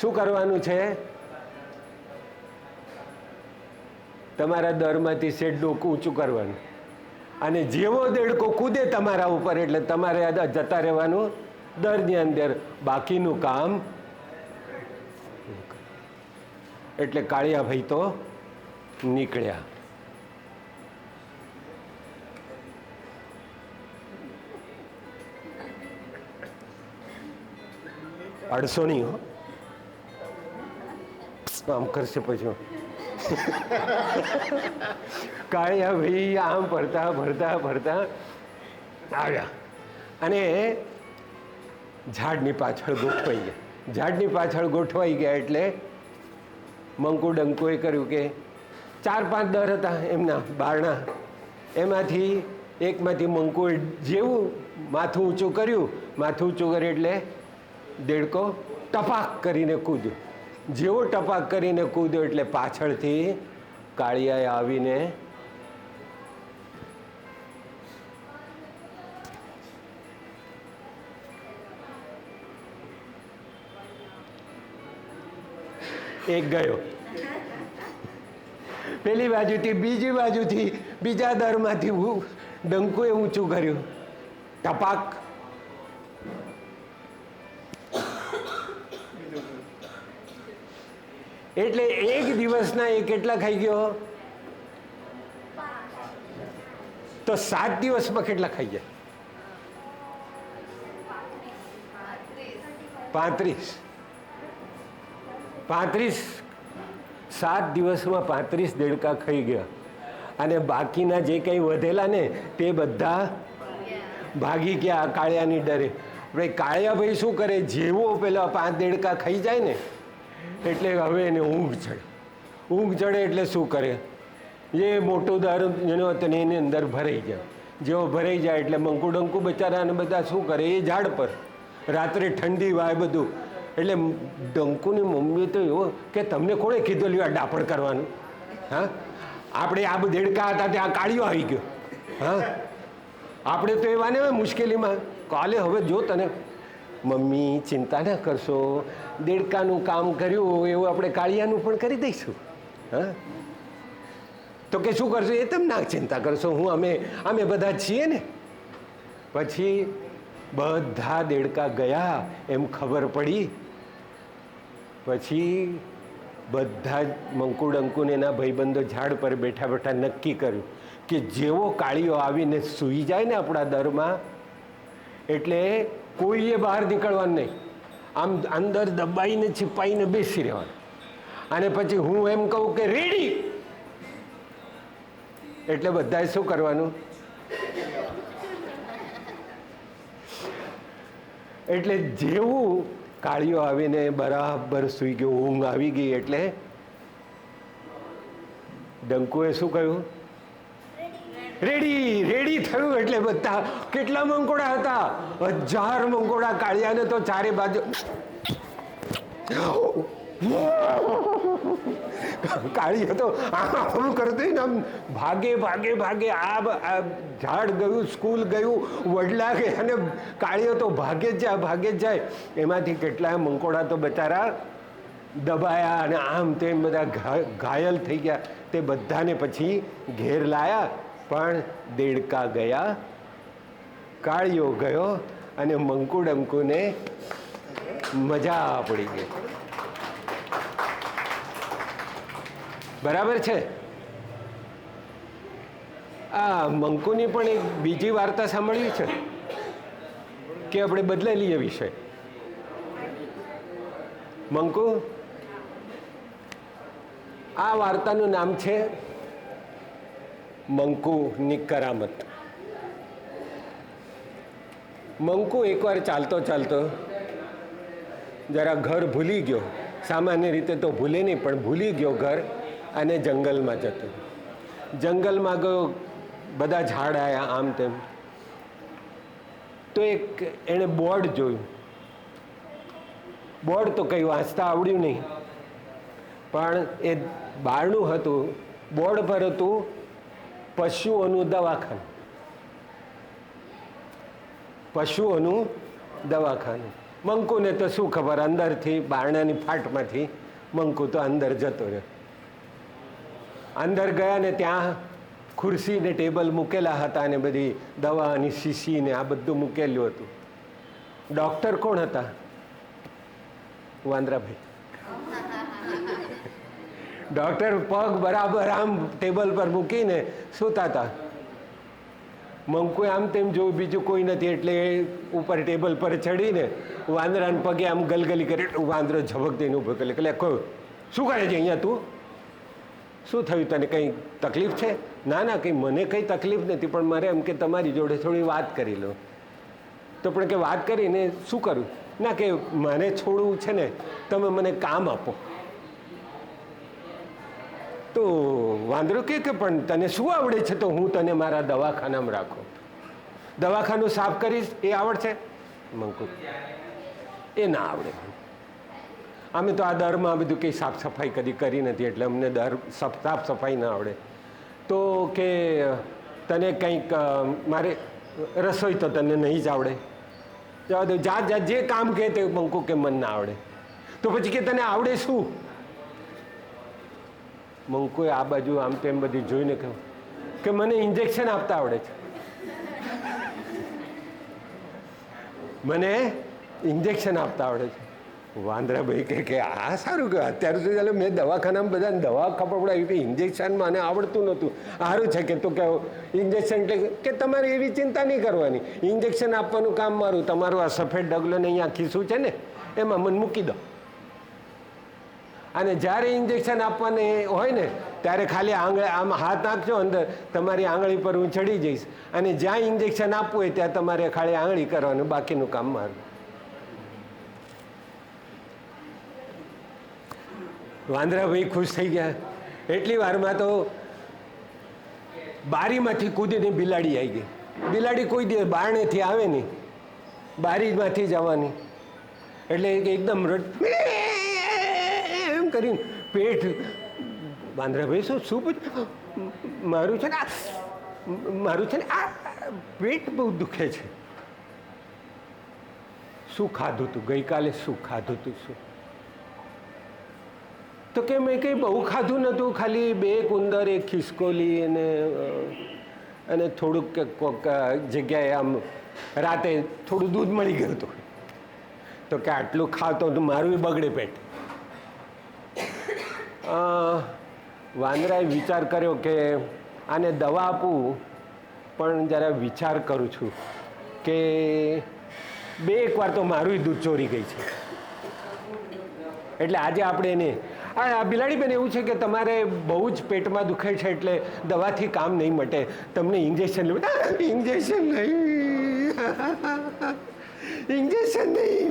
શું કરવાનું છે? તમારા દરમાંથી શેડ ડોકું ઊંચું કરવાનું, અને જેવો દેડકો કૂદે તમારા ઉપર એટલે તમારે જતા રહેવાનું દરની અંદર, બાકીનું કામ. એટલે કાળિયાભાઈ તો નીકળ્યા. અડસો નહીં હો, આમ કરશે પછી. કાળિયાભાઈ આમ ભરતા આવ્યા અને ઝાડની પાછળ ગોઠવાઈ ગયા. ઝાડની પાછળ ગોઠવાઈ ગયા એટલે મંકુ ડંકુએ કર્યું કે 4-5 દર હતા એમના બારણા, એમાંથી એકમાંથી મંકુએ જેવું માથું ઊંચું કર્યું, માથું ઊંચું કર્યું એટલે દેડકો ટપાક કરીને કૂદ્યો. જેવો ટપાક કરીને કૂદ્યો એટલે પાછળથી કાળિયાએ આવીને એક ગયો, પેલી બાજુથી બીજી બાજુથી બીજા દરમાંથી ડંકુએ ઊંચું કર્યું, ટપાક. એટલે એક દિવસના એ કેટલા ખાઈ ગયો? તો 7 દિવસમાં કેટલા ખાઈ જાય? 35. 7 દિવસમાં 35 દેડકા ખાઈ ગયા. અને બાકીના જે કંઈ વધેલા ને તે બધા ભાગી ગયા કાળિયાની ડરે. ભાઈ કાળિયા ભાઈ શું કરે, જેવો પેલા 5 દેડકા ખાઈ જાય ને એટલે હવે એને ઊંઘ ચડે એટલે શું કરે, એ મોટું દારૂ જેનો હતો ને એની અંદર ભરાઈ જાય. જેવો ભરાઈ જાય એટલે મંકુ ડંકુ બચારાને બધા શું કરે, એ ઝાડ પર રાત્રે ઠંડી વાય બધું. એટલે ડંકુની મમ્મી તો એવો કે તમને કોણે કીધું લ્યો આ ડાપણ કરવાનું? હા, આપણે આ દેડકા હતા ત્યાં કાળિયો આવી ગયો. હા, આપણે તો એવા ને મુશ્કેલીમાં કાલે હવે જો તને મમ્મી ચિંતા ના કરશો, દેડકાનું કામ કર્યું એવું આપણે કાળિયાનું પણ કરી દઈશું. હા, તો કે શું કરશો? એ તમે ના ચિંતા કરશો, અમે બધા છીએ ને. પછી બધા દેડકા ગયા એમ ખબર પડી. પછી બધા જ મંકુ ડંકુને એના ભાઈબંધો ઝાડ પર બેઠા બેઠા નક્કી કર્યું કે જેવો કાળિયો આવીને સૂઈ જાય ને આપણા દરમાં એટલે કોઈએ બહાર નીકળવાનું નહીં, આમ અંદર દબાઈને છીપાઈને બેસી રહેવાનું. અને પછી હું એમ કહું કે રેડી એટલે બધાએ શું કરવાનું? એટલે જેવું કાળિયો આવીને બરાબર સૂઈ ગયો, ઊંઘ આવી ગઈ એટલે ડંકુએ શું કહ્યું? રેડી થયું. એટલે બધા કેટલા મંકોડા હતા? 1000 મંકોડા. કાળિયાને તો ચારે બાજુ કાળિયો તો આમ કરતો ને આમ ભાગે આ ઝાડ ગયું, સ્કૂલ ગયું, વડલા ગયા અને કાળિયો તો ભાગે જ જાય. એમાંથી કેટલાય મંકોડા તો બચારા દબાયા અને આમ તેમ બધા ઘાયલ થઈ ગયા. તે બધાને પછી ઘેર લાયા, પણ દેડકા ગયા, કાળિયો ગયો અને મંકુ ડંકુને મજા પડી ગઈ. બરાબર છે? આ મંકુની પણ એક બીજી વાર્તા સાંભળવી છે કે આપણે બદલાઈ લઈએ વિષય? મંકુ, આ વાર્તાનું નામ છે મંકુની કરામત. મંકુ એકવાર ચાલતો જરા ઘર ભૂલી ગયો. સામાન્ય રીતે તો ભૂલે નહીં, પણ ભૂલી ગયો ઘર અને જંગલમાં જતો. જંગલમાં ગયો, બધા ઝાડ આવ્યા આમ તેમ. તો એક એણે બોર્ડ જોયું. બોર્ડ તો કંઈ વાંચતા આવડ્યું નહીં, પણ એ બારણું હતું. બોર્ડ પર હતું પશુઓનું દવાખાનું. મંકુને તો શું ખબર, અંદરથી બારણાની ફાટમાંથી મંકુ તો અંદર જતો રહ્યો. અંદર ગયા ને ત્યાં ખુરશી ને ટેબલ મૂકેલા હતા અને બધી દવાની શીશી ને આ બધું મૂકેલું હતું. ડૉક્ટર કોણ હતા? વાંદરાભાઈ. ડૉક્ટર પગ બરાબર આમ ટેબલ પર મૂકીને સૂતા હતા. મંકુએ આમ તેમ જોયું, બીજું કોઈ નથી એટલે ઉપર ટેબલ પર ચડીને વાંદરાને પગે આમ ગલગલી કરી. વાંદરો ઝબક દઈને ઊભો કરે. એટલે કોઈ શું કરે છે અહીંયા? તું શું થયું? તને કંઈ તકલીફ છે? ના કંઈ મને કંઈ તકલીફ નથી, પણ મારે એમ કે તમારી જોડે થોડી વાત કરી લો. તો પણ કે વાત કરીને શું કરું? ના કે મારે છોડવું છે ને, તમે મને કામ આપો. તો વાંદરો કે પણ તને શું આવડે છે? તો હું તને મારા દવાખાનામાં રાખો. દવાખાનું સાફ કરીશ એ આવડશે? મંકુ એ ના આવડે. અમે તો આ દરમાં બધું કંઈ સાફ સફાઈ કદી કરી નથી, એટલે અમને સાફ સફાઈ ના આવડે. તો કે તને કંઈક મારે રસોઈ તો તને નહીં જ આવડે. જવા દો, જાત જે કામ કહે તે મંકુ કે મને ના આવડે. તો પછી કે તને આવડે શું? મંકુએ આ બાજુ આમ તેમ બધી જોઈને કહ્યું કે મને ઇન્જેક્શન આપતા આવડે છે. મને ઇન્જેક્શન આપતા આવડે છે. વાંદરાભાઈ કે આ સારું કે અત્યાર સુધી ચાલો મેં દવાખાનામાં બધાને દવા ખબર પડાવી કે ઇન્જેક્શનમાં મને આવડતું નહોતું. સારું છે કે તું કે ઇન્જેક્શન એટલે કે તમારે એવી ચિંતા નહીં કરવાની, ઇન્જેક્શન આપવાનું કામ મારું. તમારું આ સફેદ ડગલો ને અહીંયા ખિસ્સું છે ને એમાં મને મૂકી દો, અને જ્યારે ઇન્જેક્શન આપવાની હોય ને ત્યારે ખાલી આંગળી આમ હાથ નાખજો અંદર, તમારી આંગળી પર હું ચડી જઈશ, અને જ્યાં ઇન્જેક્શન આપવું હોય ત્યાં તમારે ખાલી આંગળી કરવાનું, બાકીનું કામ મારું. વાંદરાભાઈ ખુશ થઈ ગયા. એટલી વારમાં તો બારીમાંથી કૂદીને બિલાડી આવી ગઈ. બિલાડી કોઈ દિવસ બારણેથી આવે નહીં, બારીમાંથી જવાની, એટલે એકદમ એમ કરીને પેટ. વાંદરાભાઈ શું પૂછ, મારું છે ને આ પેટ બહુ દુખે છે. શું ખાધું તું ગઈકાલે, શું ખાધું તું? શું તો કે મેં કંઈ બહુ ખાધું નહોતું, ખાલી 2 ઉંદર, 1 ખિસકોલી અને થોડુંક કોઈક જગ્યાએ આમ રાતે થોડું દૂધ મળી ગયું હતું. તો કે આટલું ખાતો તો મારું બગડે પેટ. વાંદરાએ વિચાર કર્યો કે આને દવા આપું, પણ જરા વિચાર કરું છું કે 2 વાર તો મારું દૂધ ચોરી ગઈ છે. એટલે આજે આપણે એને આ બિલાડી બેન એવું છે કે તમારે બહુ જ પેટમાં દુખે છે એટલે દવાથી કામ નહીં મટે, તમને ઇન્જેક્શન લેવું. ઇન્જેક્શન નહીં, ઇન્જેક્શન નહીં,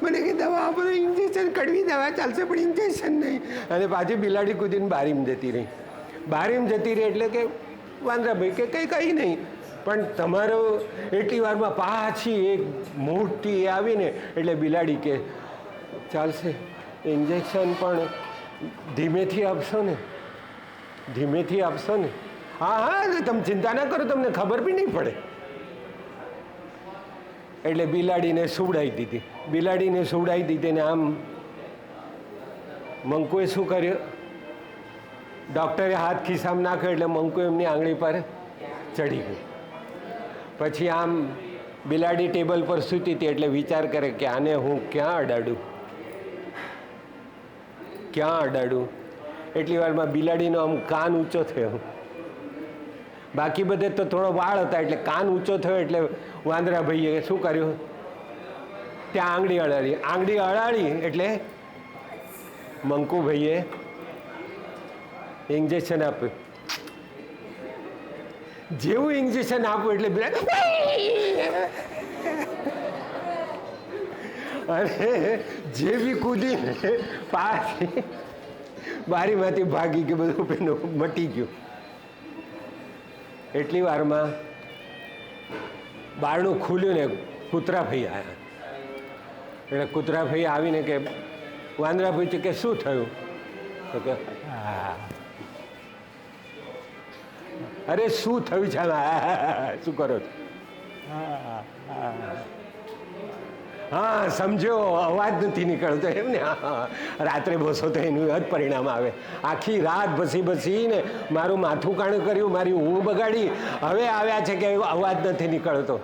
મને કે દવા આપો, ઇન્જેક્શન કડવી દવા ચાલશે પણ ઇન્જેક્શન નહીં. અને પાછી બિલાડી કૂદીને બારીમાં જતી રહી. બારીમાં જતી રહી એટલે કે વાંદરાભાઈ કે કંઈ નહીં, પણ તમારો એટલી વારમાં પાછી એક મોટી આવીને એટલે બિલાડી કે ચાલશે, ઇન્જેક્શન પણ ધીમેથી આપશો ને, ધીમેથી આપશો ને. હા, તમે ચિંતા ના કરો, તમને ખબર બી નહીં પડે. એટલે બિલાડીને સુવડાવી દીધી. બિલાડીને સુવડાવી દીધી ને આમ મંકુએ શું કર્યું, ડૉક્ટરે હાથ ખિસ્સામાં નાખ્યો એટલે મંકુ એમની આંગળી પર ચડી ગયું. પછી આમ બિલાડી ટેબલ પર સૂતી હતી એટલે વિચાર કરે કે આને હું ક્યાં અડાડું, ક્યાં અડાડું. એટલી વારમાં બિલાડીનો આમ કાન ઊંચો થયો. બાકી બધે તો થોડો વાળ હતા એટલે કાન ઊંચો થયો એટલે વાંદરાભાઈએ શું કર્યું, ત્યાં આંગળી અડાડી. આંગળી અડાડી એટલે મંકુભાઈએ ઇન્જેક્શન આપ્યું. જેવું ઇન્જેક્શન આપ્યું એટલે બિલાડી અને જેવી કૂદીને પાછી બારીમાંથી ભાગી કે બધું પેલું મટી ગયું. એટલી વારમાં બારણું ખુલ્યું ને કૂતરાભાઈ આવ્યા. એટલે કૂતરાભાઈ આવીને કે વાંદરાભાઈ કે શું થયું? તો કે અરે શું થયું છે, શું કરો છો? હા સમજો, અવાજ નથી નીકળતો એમ ને. રાત્રે બસો તો એનું જ પરિણામ આવે. આખી રાત બસીને મારું માથું કાણું કર્યું, મારી ઊંઘ બગાડી, હવે આવ્યા છે કે અવાજ નથી નીકળતો.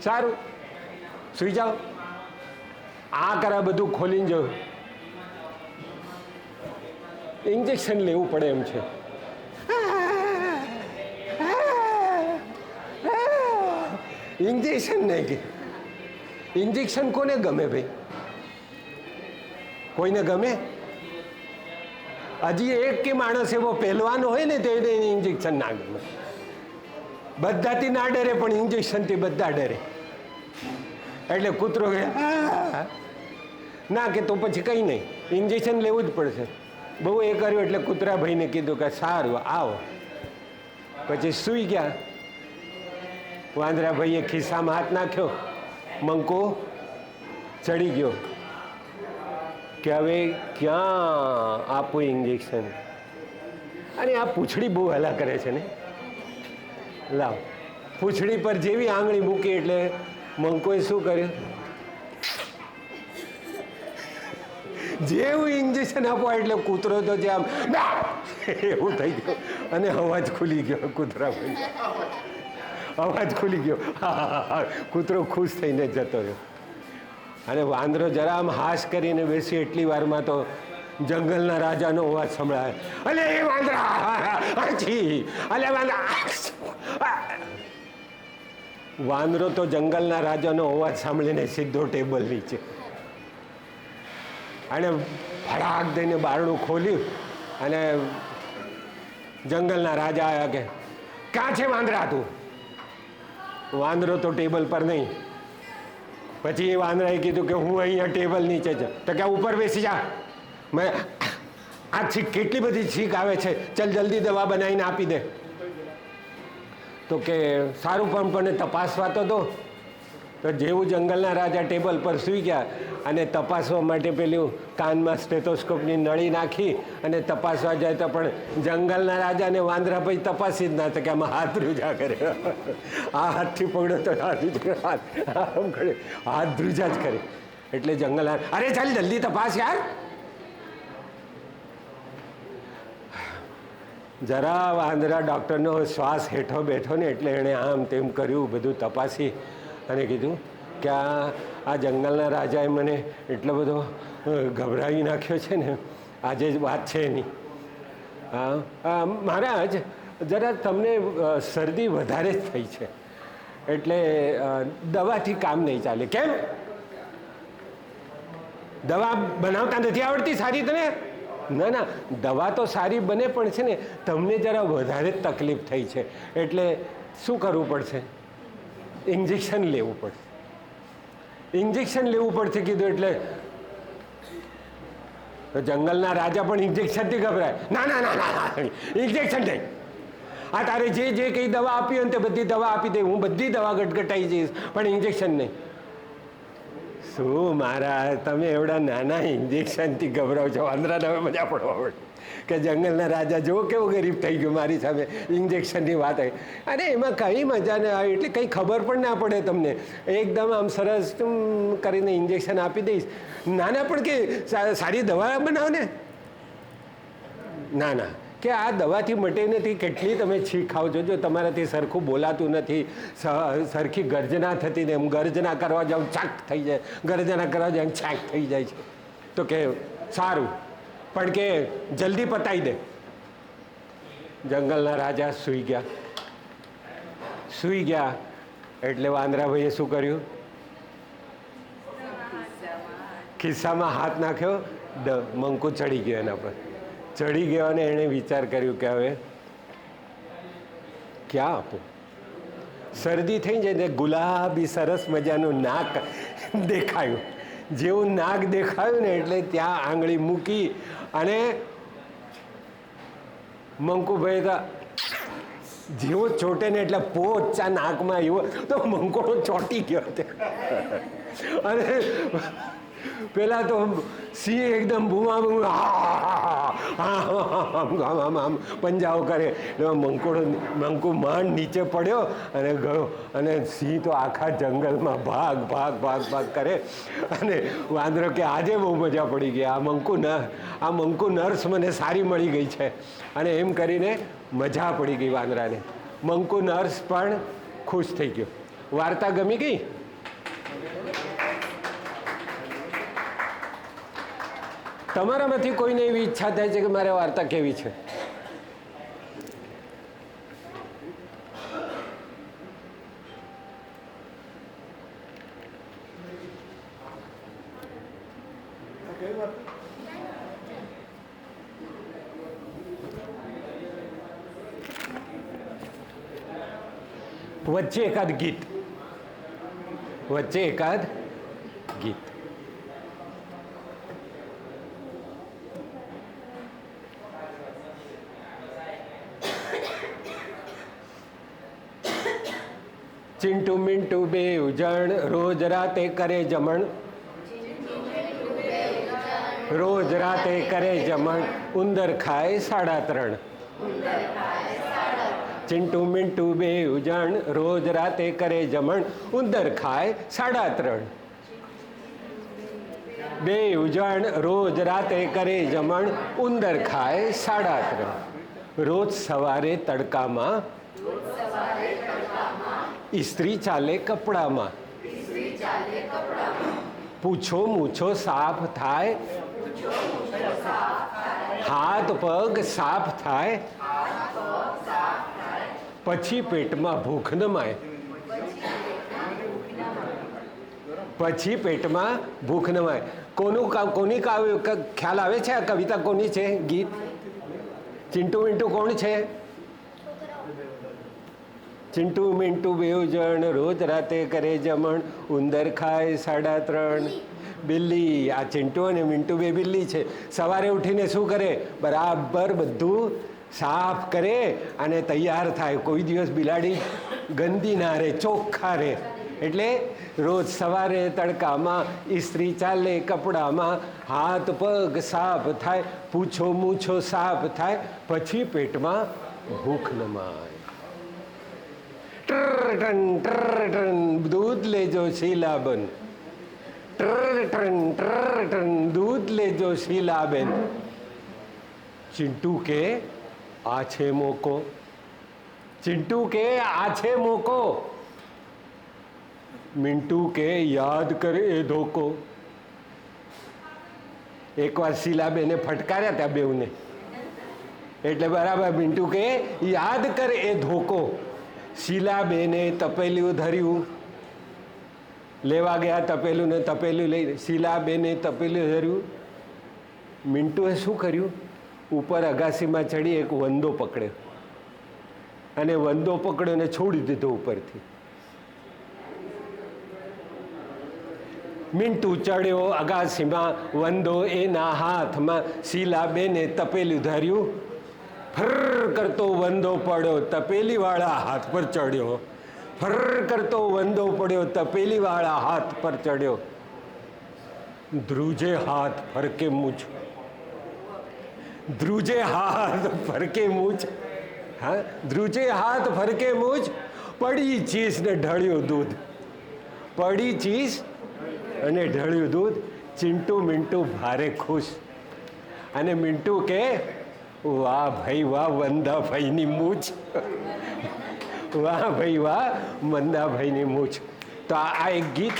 સારું સુઈ જાઓ, આ કરા બધું ખોલીને જો ઇન્જેક્શન લેવું પડે એમ છે. ઇન્જેક્શન નહીં કે ઇન્જેક્શન કોને ગમે ભાઈ? કોઈને ગમે? હજી એક કે માણસ એવો પહેલવાન હોય ને તો એને ઇન્જેક્શન ના ગમે. બધાથી ના ડરે પણ ઇન્જેક્શનથી બધા ડરે. એટલે કૂતરો ના કે તો પછી કંઈ નહીં, ઇન્જેક્શન લેવું જ પડશે. બહુ એ કર્યું એટલે કૂતરાભાઈને કીધું કે સારું આવો. પછી સૂઈ ગયા. વાંદરાભાઈએ ખિસ્સામાં હાથ નાખ્યો, મંકો ચડી ગયો કે હવે ક્યાં આપું ઇન્જેક્શન. અને આ પૂંછડી બહુ હલા કરે છે ને. લાવ, પૂંછડી પર જેવી આંગળી મૂકી એટલે મંકોએ શું કર્યું, જેવું ઇન્જેક્શન આપો એટલે કૂતરો તો જે આમ એવું થઈ ગયો અને અવાજ ખુલી ગયો. કૂતરાભાઈ અવાજ ખુલી ગયો. કૂતરો ખુશ થઈને જતો રહ્યો. અને વાંદરો જરા આમ હાશ કરીને બેસી એટલી વારમાં તો જંગલના રાજાનો અવાજ સંભળાય, અલે એ વાંદરા હાચી, અલે વાંદરા. વાંદરો તો જંગલના રાજાનો અવાજ સાંભળીને સીધો ટેબલ નીચે, અને ફડાક દઈને બારણું ખોલ્યું અને જંગલના રાજા આવ્યા કે ક્યાં છે વાંદરા તું? વાંદરો તો ટેબલ પર નહીં. પછી એ વાંદરાએ કીધું કે હું અહીંયા ટેબલ નીચે છે. તો કે ઉપર બેસી જા, મેં આ છીક કેટલી બધી છીક આવે છે, ચાલ જલ્દી દવા બનાવીને આપી દે. તો કે સારું પણ તપાસવા તો દો. તો જેવું જંગલના રાજા ટેબલ પર સૂઈ ગયા અને તપાસવા માટે પેલું કાનમાં સ્ટેથોસ્કોપની નળી નાખી અને તપાસવા જાય તો પણ જંગલના રાજાને વાંદરા પછી તપાસી જ ના તો કે આમાં હાથ ધ્રુજા કરે, આ હાથથી પકડો તો આમ કરે, હાથ ધ્રુજા જ કરે. એટલે જંગલના, અરે ચાલ જલ્દી તપાસ યાર. જરા વાંદરા ડૉક્ટરનો શ્વાસ હેઠો બેઠો ને એટલે એણે આમ તેમ કર્યું, બધું તપાસી અને કીધું કે આ જંગલના રાજાએ મને એટલો બધો ગભરાવી નાખ્યો છે ને, આજે જ વાત છે એની. મહારાજ જરા તમને શરદી વધારે જ થઈ છે એટલે દવાથી કામ નહીં ચાલે. કેમ? દવા બનાવતા નથી આવડતી સારી તને? ના ના, દવા તો સારી બને પણ છે ને તમને જરા વધારે જ તકલીફ થઈ છે એટલે શું કરવું પડશે? ઇન્જેક્શન લેવું પડશે. ઇન્જેક્શન લેવું પડશે કીધું એટલે જંગલના રાજા પણ ઇન્જેક્શનથી ગભરાય. ના ના ના ના, ઇન્જેક્શન નહીં. આ તારે જે જે કંઈ દવા આપી હોય ને તે બધી દવા આપી દે, હું બધી દવા ગટગટાઈ જઈશ, પણ ઇન્જેક્શન નહીં. શું મારા, તમે એવડા નાના ઇન્જેક્શનથી ગભરાવ છો? વાંદરાને હવે મજા પડવા પડે કે જંગલના રાજા જો કેવો ગરીબ થઈ ગયો મારી સામે, ઇન્જેક્શનની વાત આવી. અરે એમાં કંઈ મજા ન આવે, એટલે કંઈ ખબર પણ ના પડે તમને. એકદમ આમ સરસ કરીને ઇન્જેક્શન આપી દઈશ. નાના પણ કે સારી દવા બનાવો ને. ના ના, કે આ દવાથી મટે નથી. કેટલી તમે છીક ખાવ છો, જો તમારાથી સરખું બોલાતું નથી, સરખી ગર્જના થતી ને, એમ ગર્જના કરવા જાવ છાક થઈ જાય, ગર્જના કરવા જાવ છાક થઈ જાય છે. તો કે સારું પણ કે જલ્દી પતાવી દે. જંગલના રાજા સૂઈ ગયા. સૂઈ ગયા એટલે વાંદરાભાઈએ શું કર્યું? ખિસ્સામાં હાથ નાખ્યો, મંકુ ચડી ગયો એના પર. ચડી ગયો અને એણે વિચાર કર્યું કે હવે ક્યાં આપું? શરદી થઈ જાય ને ગુલાબી સરસ મજાનું નાક દેખાયું. જેવું નાક દેખાયું ને એટલે ત્યાં આંગળી મૂકી અને મંકુભાઈ જેવો ચોટે ને એટલે પોચા નાકમાં એવો તો મંકોડો ચોંટી ગયો અને પેલા તો સિંહ એકદમ બૂમા આમ પંજાઓ કરે. મંકુ માંડ નીચે પડ્યો અને ગયો, અને સિંહ તો આખા જંગલમાં ભાગ ભાગ ભાગ ભાગ કરે. અને વાંદરો કે આજે બહુ મજા પડી ગઈ, આ મંકુ નર્સ મને સારી મળી ગઈ છે. અને એમ કરીને મજા પડી ગઈ વાંદરાને. મંકુ નર્સ પણ ખુશ થઈ ગયો. વાર્તા ગમી ગઈ? તમારામાંથી કોઈને એવી ઈચ્છા થાય છે કે મારે વાર્તા કેવી છે? વચ્ચે એકાદ ગીત. ચિંટુ મિન્ટુ બેવ જણ રોજ રાતે કરે જમણ, રોજ રાતે કરે જમણ, ઉંદર ખાય 3.5. ચિંટુ મિન્ટુ બેવ જણ રોજ રાતે કરે જમણ, ઉંદર ખાય 3.5. બેવ જણ રોજ રાતે કરે જમણ, ઉંદર ખાય 3.5. રોજ સવારે તડકામાં ઇસ્ત્રી ચાલે કપડામાં, પૂછો મૂછો સાફ થાય, હાથ પગ સાફ થાય, પછી પેટમાં ભૂખ ન માય. પછી પેટમાં ભૂખ ન માય. કોની ખ્યાલ આવે છે? આ કવિતા કોની છે? ગીત ચિંટુ મિન્ટુ કોણ છે? ચિંટુ મિન્ટુ બેઉ જણ રોજ રાતે કરે જમણ, ઉંદર ખાય 3.5. બિલ્લી, આ ચિંટુ અને મિન્ટુ બે બિલ્લી છે. સવારે ઉઠીને શું કરે? બરાબર બધું સાફ કરે અને તૈયાર થાય. કોઈ દિવસ બિલાડી ગંદી ના રહે, ચોખ્ખા રહે. એટલે રોજ સવારે તડકામાં ઇસ્ત્રી ચાલે કપડામાં, હાથ પગ સાફ થાય, પૂછો મૂછો સાફ થાય, પછી પેટમાં ભૂખ ન માય. ટ્રન ટ્રન દૂધ લેજો શીલાબેન, ટ્રન દૂધ લેજો શીલાબેન. ચિંટુ કે આ છે મોકો, ચિંટુ કે આ છે મોકો. મિન્ટુ કે યાદ કરે એ ધોકો. એકવાર શીલાબેને ફટકાર્યા હતા બેઉને, એટલે બરાબર મિન્ટુ કે યાદ કરે એ ધોકો. શીલાબેને તપેલું ધર્યું, લેવા ગયા તપેલું ને તપેલું લઈ. શીલાબેને તપેલું ધર્યું. મિન્ટુએ શું કર્યું? ઉપર અગાસીમાં ચડી એક વંદો પકડ્યો અને વંદો પકડ્યો ને છોડી દીધો ઉપરથી. મિન્ટુ ચડ્યો અગાસીમાં, વંદો એના હાથમાં. શીલાબેને તપેલું ધર્યું, ફર કરતો વંદો પડ્યો, તપેલીવાળા હાથ પર ચડ્યો. ફર કરતો વંદો પડ્યો, તપેલીવાળા હાથ પર ચડ્યો. ધ્રુજે હાથ ફરકે મૂછ, ધ્રુજે હાથ ફરકે મૂછ. હા, ધ્રુજે હાથ ફરકે મૂછ, પડી ચીસ ને ઢળ્યું દૂધ. પડી ચીસ અને ઢળ્યું દૂધ. ચિંટુ મિન્ટુ ભારે ખુશ. અને મિન્ટુ કે વાહ ભાઈ વાહ વંદાભાઈની મૂછ, વાહ ભાઈ વાહ મંદાભાઈની મૂછ. તો આ એક ગીત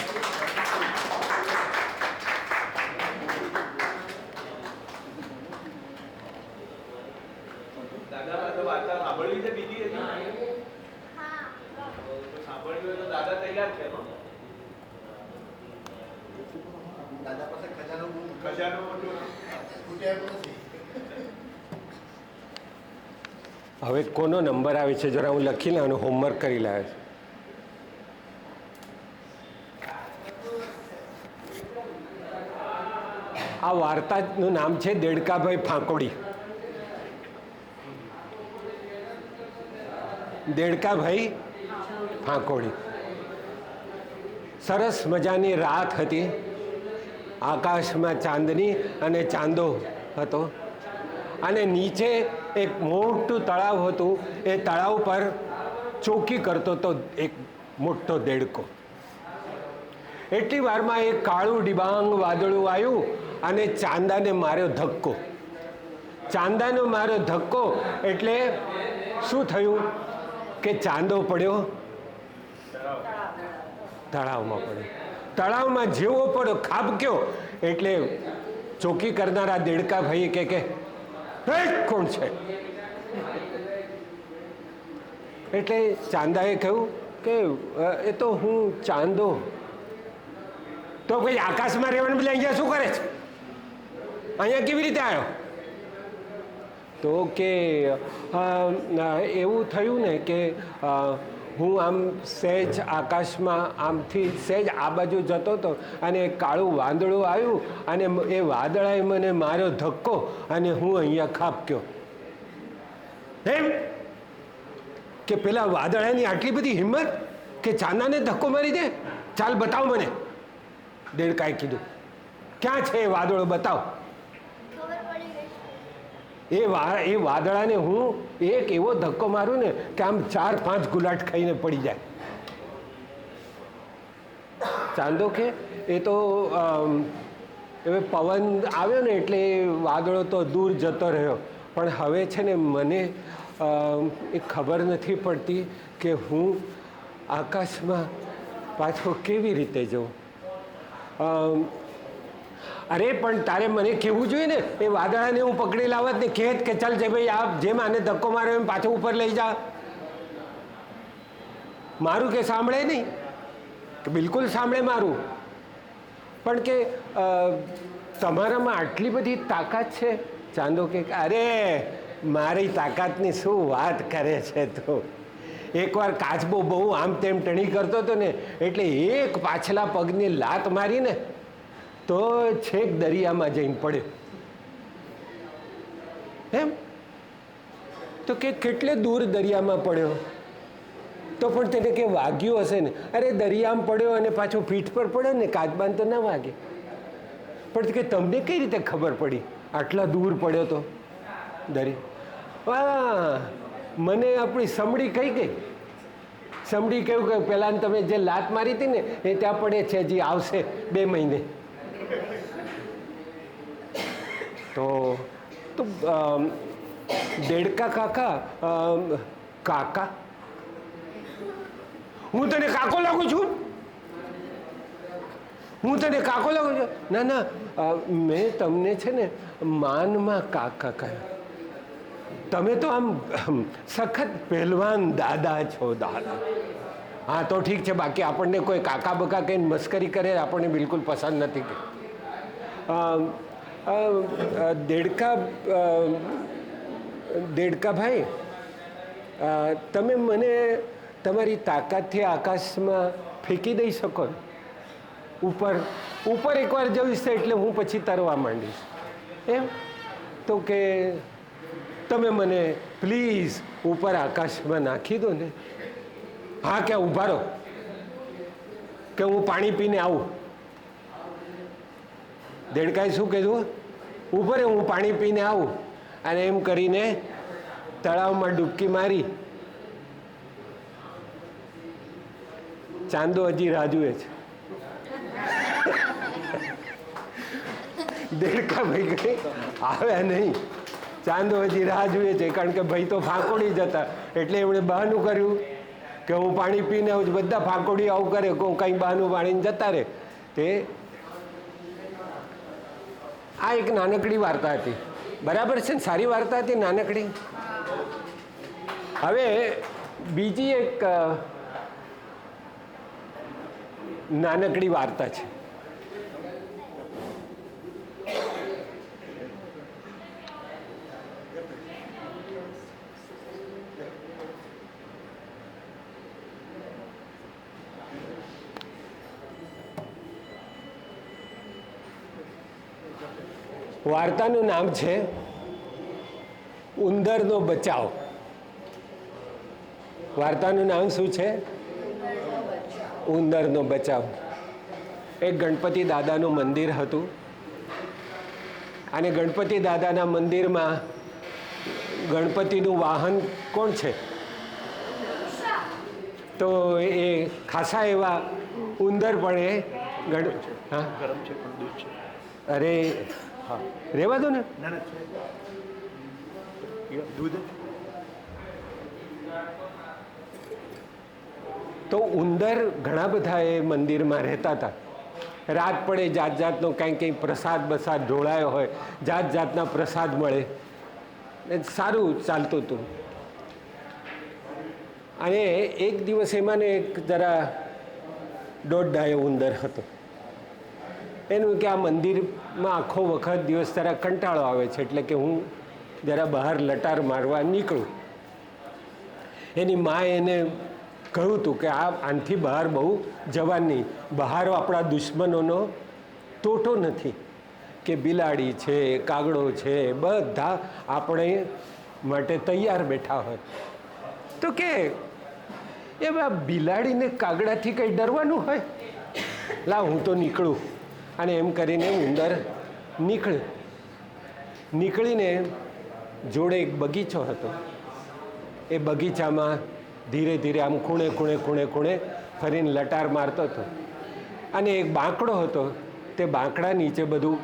હવે કોનો નંબર આવે છે જરા હું લખી લઉં અને હોમવર્ક કરી લાવે છે. આ વાર્તાનું નામ છે દેડકાભાઈ ફાંકોડી. દેડકાભાઈ ફાંકોડી. સરસ મજાની રાત હતી. આકાશમાં ચાંદની અને ચાંદો હતો અને નીચે એક મોટું તળાવ હતું. એ તળાવ પર ચોકી કરતો હતો એક મોટો દેડકો. એટલી વારમાં એક કાળું ડિબાંગ વાદળું આવ્યું અને ચાંદાને માર્યો ધક્કો. ચાંદાનો માર્યો ધક્કો એટલે શું થયું કે ચાંદો પડ્યો તળાવમાં પડ્યો. તળાવમાં જેવો પડ્યો ખાબક્યો એટલે ચોકી કરનારા દેડકા ભાઈ કે કોણ છે? એટલે ચાંદાએ કહ્યું કે એ તો હું ચાંદો. તો ભાઈ આકાશમાં રહેવાનું બદલે અહીંયા શું કરે છે? અહીંયા કેવી રીતે આવ્યો? તો કે એવું થયું ને કે હું આમ સહેજ આકાશમાં આમથી સહેજ આ બાજુ જતો હતો અને કાળું વાદળું આવ્યું અને એ વાદળાએ મને માર્યો ધક્કો અને હું અહીંયા ખાબક્યો. એમ કે પેલા વાદળાની આટલી બધી હિંમત કે ચાંદાને ધક્કો મારી દે? ચાલ બતાવ મને. દેડકાએ કીધું ક્યાં છે એ વાદળો બતાવ. એ વાદળાને હું એક એવો ધક્કો મારું ને કે આમ 4-5 ગુલાટ ખાઈને પડી જાય. ચાંદો કે એ તો હવે પવન આવ્યો ને એટલે વાદળો તો દૂર જતો રહ્યો, પણ હવે છે ને મને એ ખબર નથી પડતી કે હું આકાશમાં પાછો કેવી રીતે જઉં. અરે પણ તારે મને કહેવું જોઈએ ને, એ વાદળાને હું પકડી લાવત ને કહેત કે ચાલ છે ભાઈ, આ જેમ આને ધક્કો માર્યો એમ પાછો ઉપર લઈ જા. મારું કે સાંભળે નહીં, કે બિલકુલ સાંભળે મારું, પણ કે તમારામાં આટલી બધી તાકાત છે. ચાંદો કે અરે મારી તાકાતની શું વાત કરે છે તું. એકવાર કાચબો બહુ આમ તેમ ટણી કરતો હતો ને, એટલે એક પાછલા પગની લાત મારીને તો છેક દરિયામાં જઈને પડ્યો. એમ તો કે કેટલે દૂર દરિયામાં પડ્યો, તો પણ તેને કે વાગ્યું હશે ને. અરે દરિયામાં પડ્યો અને પાછો પીઠ પર પડ્યો ને, કાચબાને તો ના વાગે. પણ કે તમને કઈ રીતે ખબર પડી આટલા દૂર પડ્યો તો દરિયા? મને આપણી સમડી કહી ગઈ. સમડી કહ્યું કે પહેલાં તમે જે લાત મારી હતી ને એ ત્યાં પડે છે, હજી આવશે 2 મહિને. તો દેડકા કાકા, કાકા હું તને કાકો લાગુ છું? હું તને કાકો લાગુ છું? ના ના, મેં તમને છે ને માનમાં કાકા કહ્યું. તમે તો આમ સખત પહેલવાન દાદા છો, દાદા. હા તો ઠીક છે, બાકી આપણને કોઈ કાકા બકા કહીને મસ્કરી કરે આપણને બિલકુલ પસંદ નથી. દેડકા ભાઈ, તમે મને તમારી તાકાતથી આકાશમાં ફેંકી દઈ શકો ને? ઉપર એકવાર જઈશ એટલે હું પછી તરવા માંડીશ. એમ તો કે તમે મને પ્લીઝ ઉપર આકાશમાં નાખી દો ને. હા કે ઊભા રહો, કે હું પાણી પીને આવું. દેડકાએ શું કીધું? ઉપર હું પાણી પીને આવું. અને એમ કરીને તળાવમાં ડૂબકી મારી. ચાંદો હજી રાહ જુએ છે. દેડકા ભાઈ કઈ આવ્યા નહીં. ચાંદો હજી રાહ જુએ છે, કારણ કે ભાઈ તો ફાંકોડી જતા, એટલે એમણે બહાનું કર્યું કે હું પાણી પીને આવું છું. બધા ફાંકોડી આવું કરે કે હું કંઈ બહાનું પાણીને જતા રહે. તે આ એક નાનકડી વાર્તા હતી, બરાબર છે ને? સારી વાર્તા હતી, નાનકડી. હવે બીજી એક નાનકડી વાર્તા છે. વાર્તાનું નામ છે ઉંદરનો બચાવ. વાર્તાનું નામ શું છે? ઉંદરનો બચાવ. એક ગણપતિ દાદાનું મંદિર હતું, અને ગણપતિ દાદાના મંદિરમાં ગણપતિનું વાહન કોણ છે? તો એ ખાસા એવા ઉંદર પણ એ હા ગરમ છે પણ દૂધ છે. અરે હા, રહેવા દો ને. ના ના છે દૂધ. તો ઉંદર ઘણા બધા એ મંદિરમાં રહેતા હતા. રાત પડે જાત જાતનો કંઈ પ્રસાદ બસાદ ઢોળાયો હોય, જાત જાતના પ્રસાદ મળે, સારું ચાલતું હતું. અને એક દિવસ એમાં ને એક જરા દોઢ ઉંદર હતો. એનું કે આ મંદિરમાં આખો વખત દિવસ જરા કંટાળો આવે છે, એટલે કે હું જરા બહાર લટાર મારવા નીકળું. એની માએ એને કહ્યું હતું કે આનાથી બહાર બહુ જવાનું નહીં, બહાર આપણા દુશ્મનોનો તોટો નથી, કે બિલાડી છે, કાગડો છે, બધા આપણે માટે તૈયાર બેઠા હોય. તો કે એ બિલાડીને કાગડાથી કંઈ ડરવાનું હોય? લાવ હું તો નીકળું. અને એમ કરીને ઉંદર નીકળીને જોડે એક બગીચો હતો. એ બગીચામાં ધીરે ધીરે આમ ખૂણે ફરીને લટાર મારતો હતો. અને એક બાંકડો હતો, તે બાંકડા નીચે બધું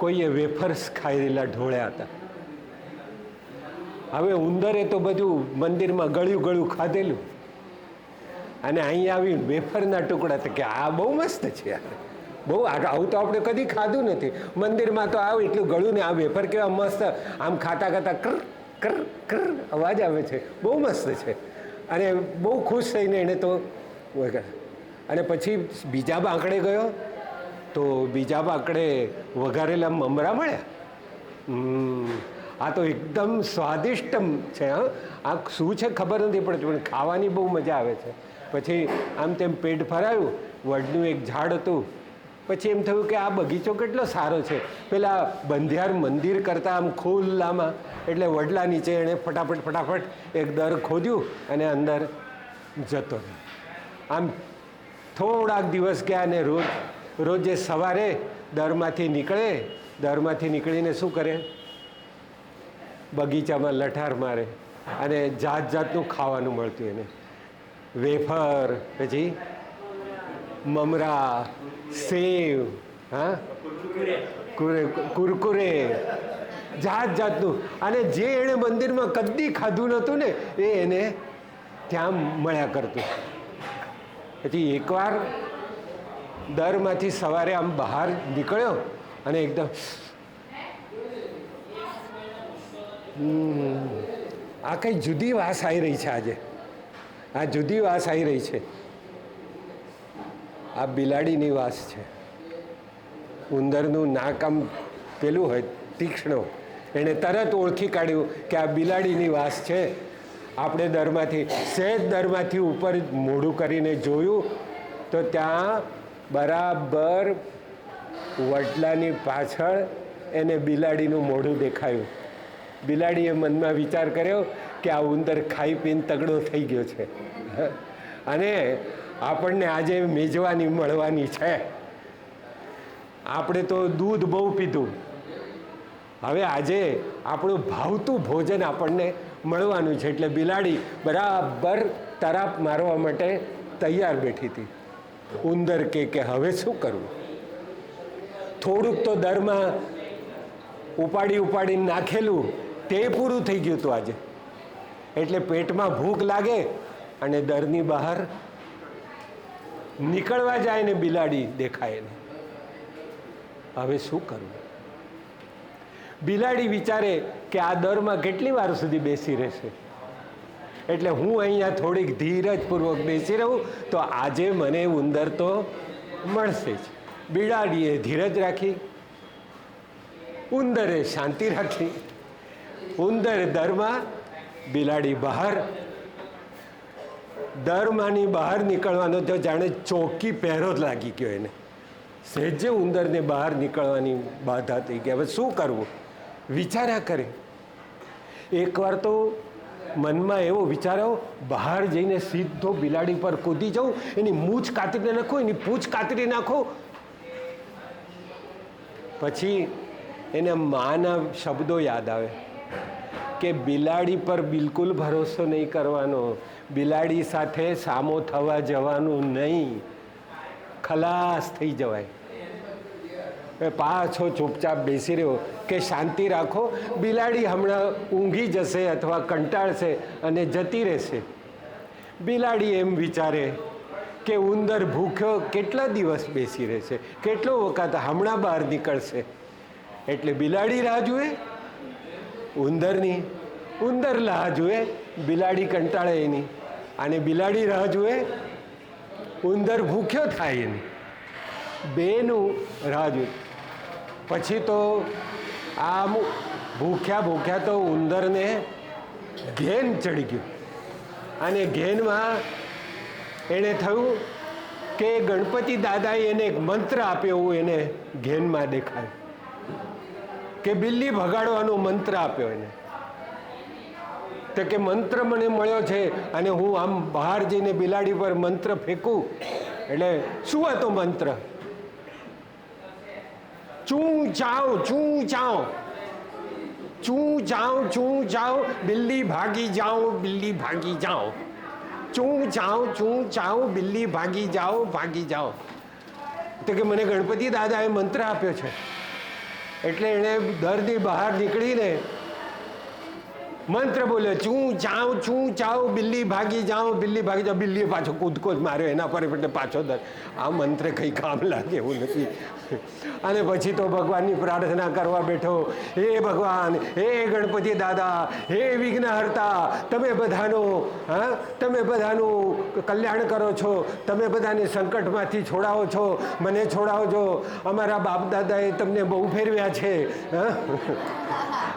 કોઈએ વેફર્સ ખાયેલા ઢોળ્યા હતા. હવે ઉંદરે તો બધું મંદિરમાં ગળ્યું ખાધેલું, અને અહીં આવી વેફરના ટુકડા તો કે આ બહુ મસ્ત છે યાર, બહુ આવું તો આપણે કદી ખાધું નથી. મંદિરમાં તો આવ એટલું ગળું ને આ વેફર કેવા મસ્ત આમ ખાતા ખાતા કર કર કર અવાજ આવે છે, બહુ મસ્ત છે. અને બહુ ખુશ થઈને એણે તો અને પછી બીજા બાંકડે ગયો તો બીજા બાંકડે વઘારેલા મમરા મળ્યા. આ તો એકદમ સ્વાદિષ્ટ છે. હા, આ શું છે ખબર નથી પડતી, પણ ખાવાની બહુ મજા આવે છે. પછી આમ તેમ પેટ ભરાયું. વડનું એક ઝાડ હતું. પછી એમ થયું કે આ બગીચો કેટલો સારો છે, પેલા બંધિયાર મંદિર કરતાં આમ ખુલ્લામાં. એટલે વડલા નીચે એણે ફટાફટ એક દર ખોદ્યું અને અંદર જતો રહ્યો. આમ થોડાક દિવસ ગયા ને રોજે સવારે દરમાંથી નીકળીને શું કરે, બગીચામાં લઠાર મારે અને જાત જાતનું ખાવાનું મળતું એને. વેફર, પછી મમરા, સેવ, હા, કુરકુરે, જાત જાતનું. અને જે એણે મંદિરમાં કદી ખાધું નહોતું ને એ એને ત્યાં મળ્યા કરતું. પછી એકવાર દરમાંથી સવારે આમ બહાર નીકળ્યો અને એકદમ આ કંઈ જુદી વાસ આવી રહી છે આજે. આ જુદી વાસ આવી રહી છે. આ બિલાડીની વાસ છે. ઉંદરનું નાક આમ પેલું હોય તીક્ષ્ણ, એણે તરત ઓળખી કાઢ્યું કે આ બિલાડીની વાસ છે. આપણે દરમાંથી ઉપર મોઢું કરીને જોયું તો ત્યાં બરાબર વડલાની પાછળ એને બિલાડીનું મોઢું દેખાયું. બિલાડીએ મનમાં વિચાર કર્યો કે આ ઉંદર ખાઈ પીને તગડો થઈ ગયો છે અને આપણને આજે મેજવાની મળવાની છે. આપણે તો દૂધ બહુ પીધું, હવે આજે આપણું ભાવતું ભોજન આપણને મળવાનું છે. એટલે બિલાડી બરાબર તરાપ મારવા માટે તૈયાર બેઠી હતી. ઉંદર કે હવે શું કરવું? થોડુંક તો દરમાં ઉપાડીને નાખેલું તે પૂરું થઈ ગયું હતું આજે. એટલે પેટમાં ભૂખ લાગે અને દરની બહાર નીકળવા જાય ને બિલાડી દેખાય ને. હવે શું કરવું? બિલાડી વિચારે કે આ દરમાં કેટલી વાર સુધી બેસી રહેશે, એટલે હું અહીંયા થોડીક ધીરજપૂર્વક બેસી રહું તો આજે મને ઉંદર તો મળશે જ. બિલાડીએ ધીરજ રાખી, ઉંદરે શાંતિ રાખી. ઉંદર દરમાં, બિલાડી બહાર. દરમાંની બહાર નીકળવાનો તો જાણે ચોકી પહેરો જ લાગી ગયો એને. સહેજે ઉંદરને બહાર નીકળવાની બાધા થઈ ગઈ. હવે શું કરવું વિચાર્યા કરે. એકવાર તો મનમાં એવો વિચારો, બહાર જઈને સીધો બિલાડી પર કૂદી જાઉં, એની મૂછ કાતરી નાખો, એની પૂંછ કાતરી નાખો. પછી એને માના શબ્દો યાદ આવે કે બિલાડી પર બિલકુલ ભરોસો નહીં કરવાનો, બિલાડી સાથે સામો થવા જવાનું નહીં, ખલાસ થઈ જવાય. પાછો ચૂપચાપ બેસી રહ્યો કે શાંતિ રાખો, બિલાડી હમણાં ઊંઘી જશે અથવા કંટાળશે અને જતી રહેશે. બિલાડી એમ વિચારે કે ઉંદર ભૂખ્યો કેટલા દિવસ બેસી રહેશે, કેટલો વખત હમણાં બહાર નીકળશે. એટલે બિલાડી રાહ જુએ ઉંદરની, ઉંદર રાહ જુએ બિલાડી કંટાળે એની, અને બિલાડી રાહ જુએ ઉંદર ભૂખ્યો થાય એની. બેનું રાહ જુએ. પછી તો આમ ભૂખ્યા તો ઉંદરને ઘેન ચડી ગયું. અને ઘેનમાં એણે થયું કે ગણપતિ દાદાએ એને એક મંત્ર આપ્યો, એવું એને ઘેનમાં દેખાયું કે બિલ્લી ભગાડવાનો મંત્ર આપ્યો એને. તો કે મંત્ર મને મળ્યો છે અને હું આમ બહાર જઈને બિલાડી પર મંત્ર ફેંકું. એટલે શું હતો મંત્ર? ચૂં ચાવ ચૂં ચાવ, ચૂં ચાવ બિલ્લી ભાગી જાઓ, બિલ્લી ભાગી જાઓ. ચૂં ચાવ બિલ્લી ભાગી જાઓ. તો કે મને ગણપતિ દાદાએ મંત્ર આપ્યો છે. એટલે એણે દરની બહાર નીકળીને મંત્ર બોલ્યો, ચું ચાઉ, બિલ્લી ભાગી જાઓ, બિલ્લી ભાગી જાઓ. બિલ્લીએ પાછો કૂદકો જ માર્યો એના પર, એટલે પાછો આ મંત્ર કંઈ કામ લાગે એવું નથી. અને પછી તો ભગવાનની પ્રાર્થના કરવા બેઠો, હે ભગવાન, હે ગણપતિ દાદા, હે વિઘ્નહર્તા, તમે બધાનું કલ્યાણ કરો છો, તમે બધાને સંકટમાંથી છોડાવો છો, મને છોડાવો છો. અમારા બાપ દાદાએ તમને બહુ ફેરવ્યા છે,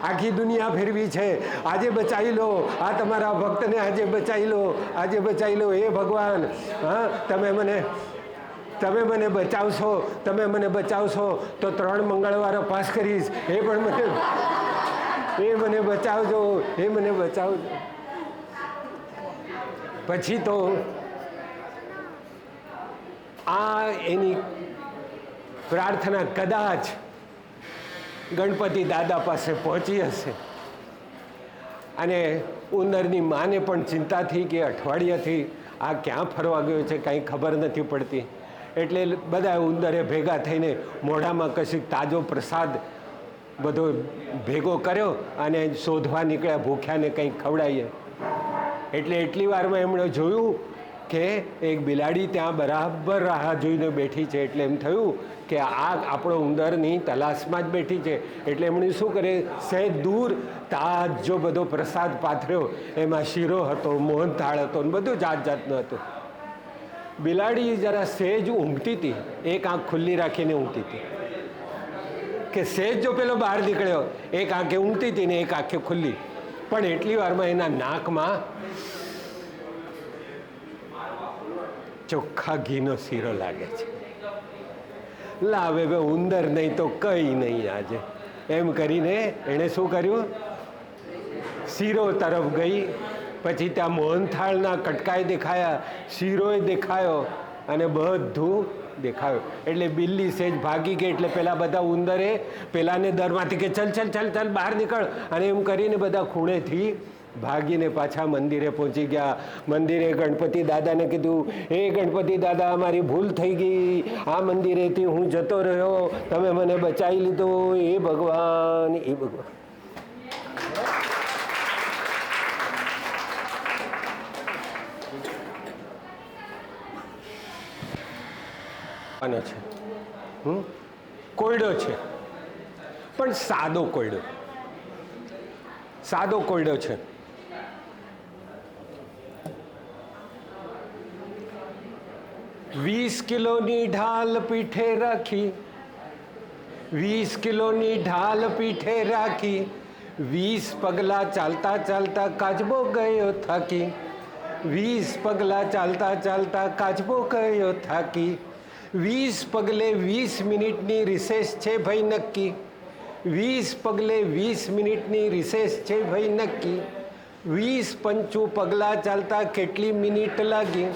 આખી દુનિયા ફેરવી છે, આજે બચાવી લો, આ તમારા ભક્તને આજે બચાવી લો, હે ભગવાન. તમે મને બચાવશો તો 3 મંગળવાર અપાસ કરીશ. એ મને બચાવજો. પછી તો આ એની પ્રાર્થના કદાચ ગણપતિ દાદા પાસે પહોંચી હશે. અને ઉંદરની માને પણ ચિંતા થઈ કે અઠવાડિયાથી આ ક્યાં ફરવા ગયો છે, કાંઈ ખબર નથી પડતી. એટલે બધા ઉંદરે ભેગા થઈને મોઢામાં કશીક તાજો પ્રસાદ બધો ભેગો કર્યો અને શોધવા નીકળ્યા, ભૂખ્યાને કંઈક ખવડાવીએ. એટલે એટલી વારમાં એમણે જોયું કે એક બિલાડી ત્યાં બરાબર રાહ જોઈને બેઠી છે. એટલે એમ થયું કે આ આપણો ઉંદરની તલાશમાં જ બેઠી છે. એટલે એમણે શું કરે, સહેજ દૂર તાજો બધો પ્રસાદ પાથર્યો. એમાં શીરો હતો, મોહનથાળ હતો, ને બધું જાત જાતનું હતું. બિલાડી જરા સહેજ ઊંઘતી હતી, એક આંખ ખુલ્લી રાખીને ઊંઘતી હતી. કે સહેજ જો પેલો બહાર નીકળ્યો, એક આંખે ઊંઘતી હતી ને એક આંખે ખુલ્લી. પણ એટલી વારમાં એના નાકમાં ચોખ્ખા ઘીનો શીરો લાગે છે. લાવે બે ઉંદર નહીં તો કંઈ નહીં આજે, એમ કરીને એણે શું કર્યું, શીરો તરફ ગઈ. પછી ત્યાં મોહનથાળના કટકાય દેખાયા, શીરોય દેખાયો અને બધું દેખાયું. એટલે બિલ્લી સેજ ભાગી ગઈ. એટલે પેલા બધા ઉંદરે પેલાને દરમાંથી કે ચલ બહાર નીકળ, અને એમ કરીને બધા ખૂણેથી ભાગીને પાછા મંદિરે પહોંચી ગયા. મંદિરે ગણપતિ દાદાને કીધું, હે ગણપતિ દાદા, મારી ભૂલ થઈ ગઈ, આ મંદિરેથી હું જતો રહ્યો, તમે મને બચાવી લીધો, એ ભગવાન. છે કોયડો છે, પણ સાદો કોયડો છે. 20 કિલોની ઢાલ પીઠે રાખી, 20 કિલોની ઢાલ પીઠે રાખી, 20 પગલા ચાલતા ચાલતા કાચબો ગયો થાકી, 20 પગલા ચાલતા ચાલતા કાચબો ગયો થાકી, 20 પગલે 20 મિનિટની રિસેસ છે ભાઈ નક્કી, 20 પગલે 20 મિનિટની રિસેસ છે ભાઈ નક્કી, 20 પંચું પગલાં ચાલતા કેટલી મિનિટ લાગી,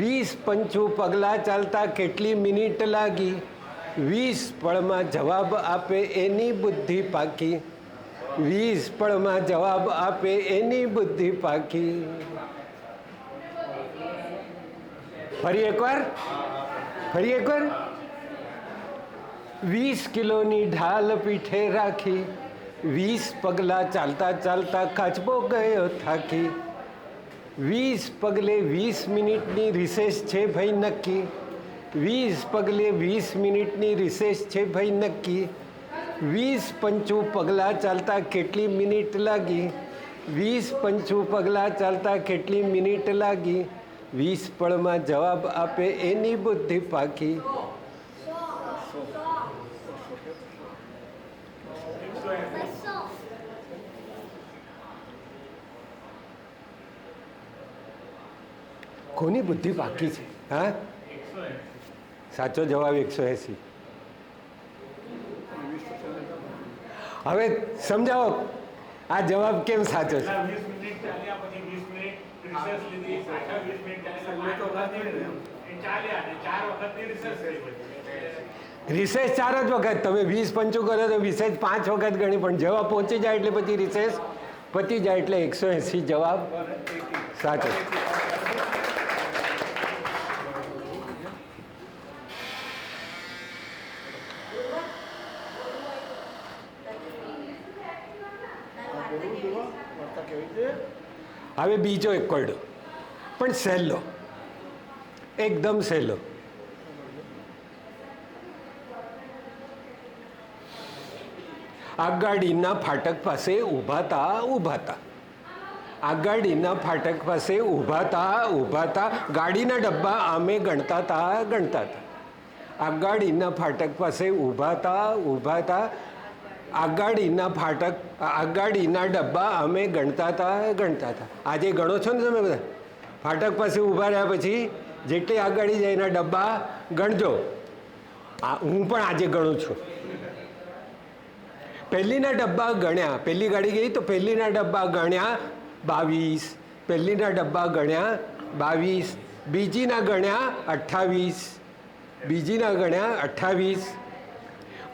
20 પંચું પગલાં ચાલતા કેટલી મિનિટ લાગી, 20 પળમાં જવાબ આપે એની બુદ્ધિ પાકી, 20 પળમાં જવાબ આપે એની બુદ્ધિ પાકી. ફરી એકવાર 20 કિલોની ઢાલ પીઠે રાખી, 20 પગલાં ચાલતા ચાલતા કાચબો ગયો થાકી, 20 પગલે 20 મિનિટની રિસેસ છે ભાઈ નક્કી, 20 પગલે 20 મિનિટની રિસેસ છે ભાઈ નક્કી, 20 પંચું પગલાં ચાલતા કેટલી મિનિટ લાગી, 20 પંચું પગલાં ચાલતા કેટલી મિનિટ લાગી, 20 પળમાં જવાબ આપે એની બુદ્ધિ પાકી. કોની બુદ્ધિ પાકી છે? હા, સાચો જવાબ 180. હવે સમજાવો આ જવાબ કેમ સાચો છે? રિસેસ 4 જ વખત, તમે 20 પંચું કરો તો રિસેસ 5 વખત ગણી, પણ જવાબ પહોંચી જાય એટલે પછી રિસેસ પતી જાય, એટલે 180 જવાબ સાચો. વાર્તા કેવી છે? હવે બીજો એક કોયડો, પણ સહેલો, એકદમ સહેલો. આગાડીના ફાટક પાસે ઊભા હતા આગાડીના ફાટક પાસે ઊભા હતા ગાડીના ડબ્બા આમે ગણતા હતા આગાડીના ફાટક પાસે ઊભા હતા આગાડીના ડબ્બા અમે ગણતા હતા. આજે ગણો છો ને તમે બધા? ફાટક પાસે ઊભા રહ્યા પછી જેટલી આગાડી જાય એના ડબ્બા ગણજો. હું પણ આજે ગણું છું. પહેલીના ડબ્બા ગણ્યા, પહેલી ગાડી ગઈ તો પહેલીના ડબ્બા ગણ્યા 22, પહેલીના ડબ્બા ગણ્યા 22, બીજીના ગણ્યા 28, બીજીના ગણ્યા 28,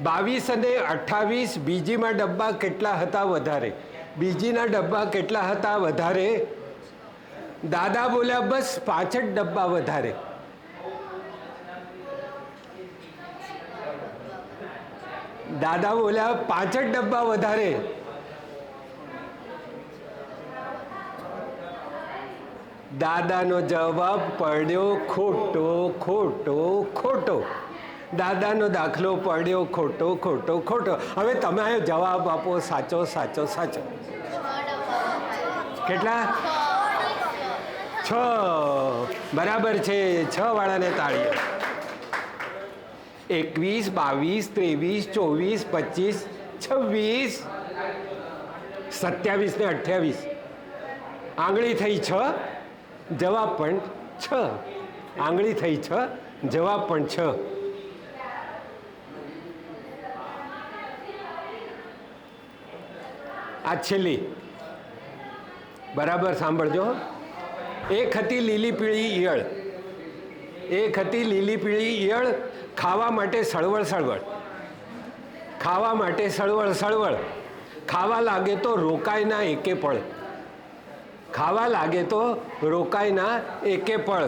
22 અને 28 બીજીમાં ડબ્બા કેટલા હતા વધારે? બીજીના ડબ્બા કેટલા હતા વધારે? દાદા બોલ્યા બસ 5 જ ડબ્બા વધારે. દાદા બોલ્યા 5 જ ડબ્બા વધારે. દાદાનો જવાબ પડ્યો ખોટો ખોટો ખોટો. દાદાનો દાખલો પડ્યો ખોટો ખોટો ખોટો. હવે તમે જવાબ આપો સાચો સાચો સાચો. કેટલા? 6. બરાબર છે. 6 વાળાને તાળીઓ. 21, 22, 23, 24, 25, 26, 27 ને 28. આંગળી થઈ 6, જવાબ પણ 6. આંગળી થઈ 6, જવાબ પણ 6. આ છેલ્લી બરાબર સાંભળજો. એક હતી લીલી પીળી ઈયળ, એક હતી લીલી પીળી ઈયળ, ખાવા માટે સળવળ સળવળ, ખાવા માટે સળવળ સળવળ, ખાવા લાગે તો રોકાય ના એકે પળ, ખાવા લાગે તો રોકાય ના એકે પળ.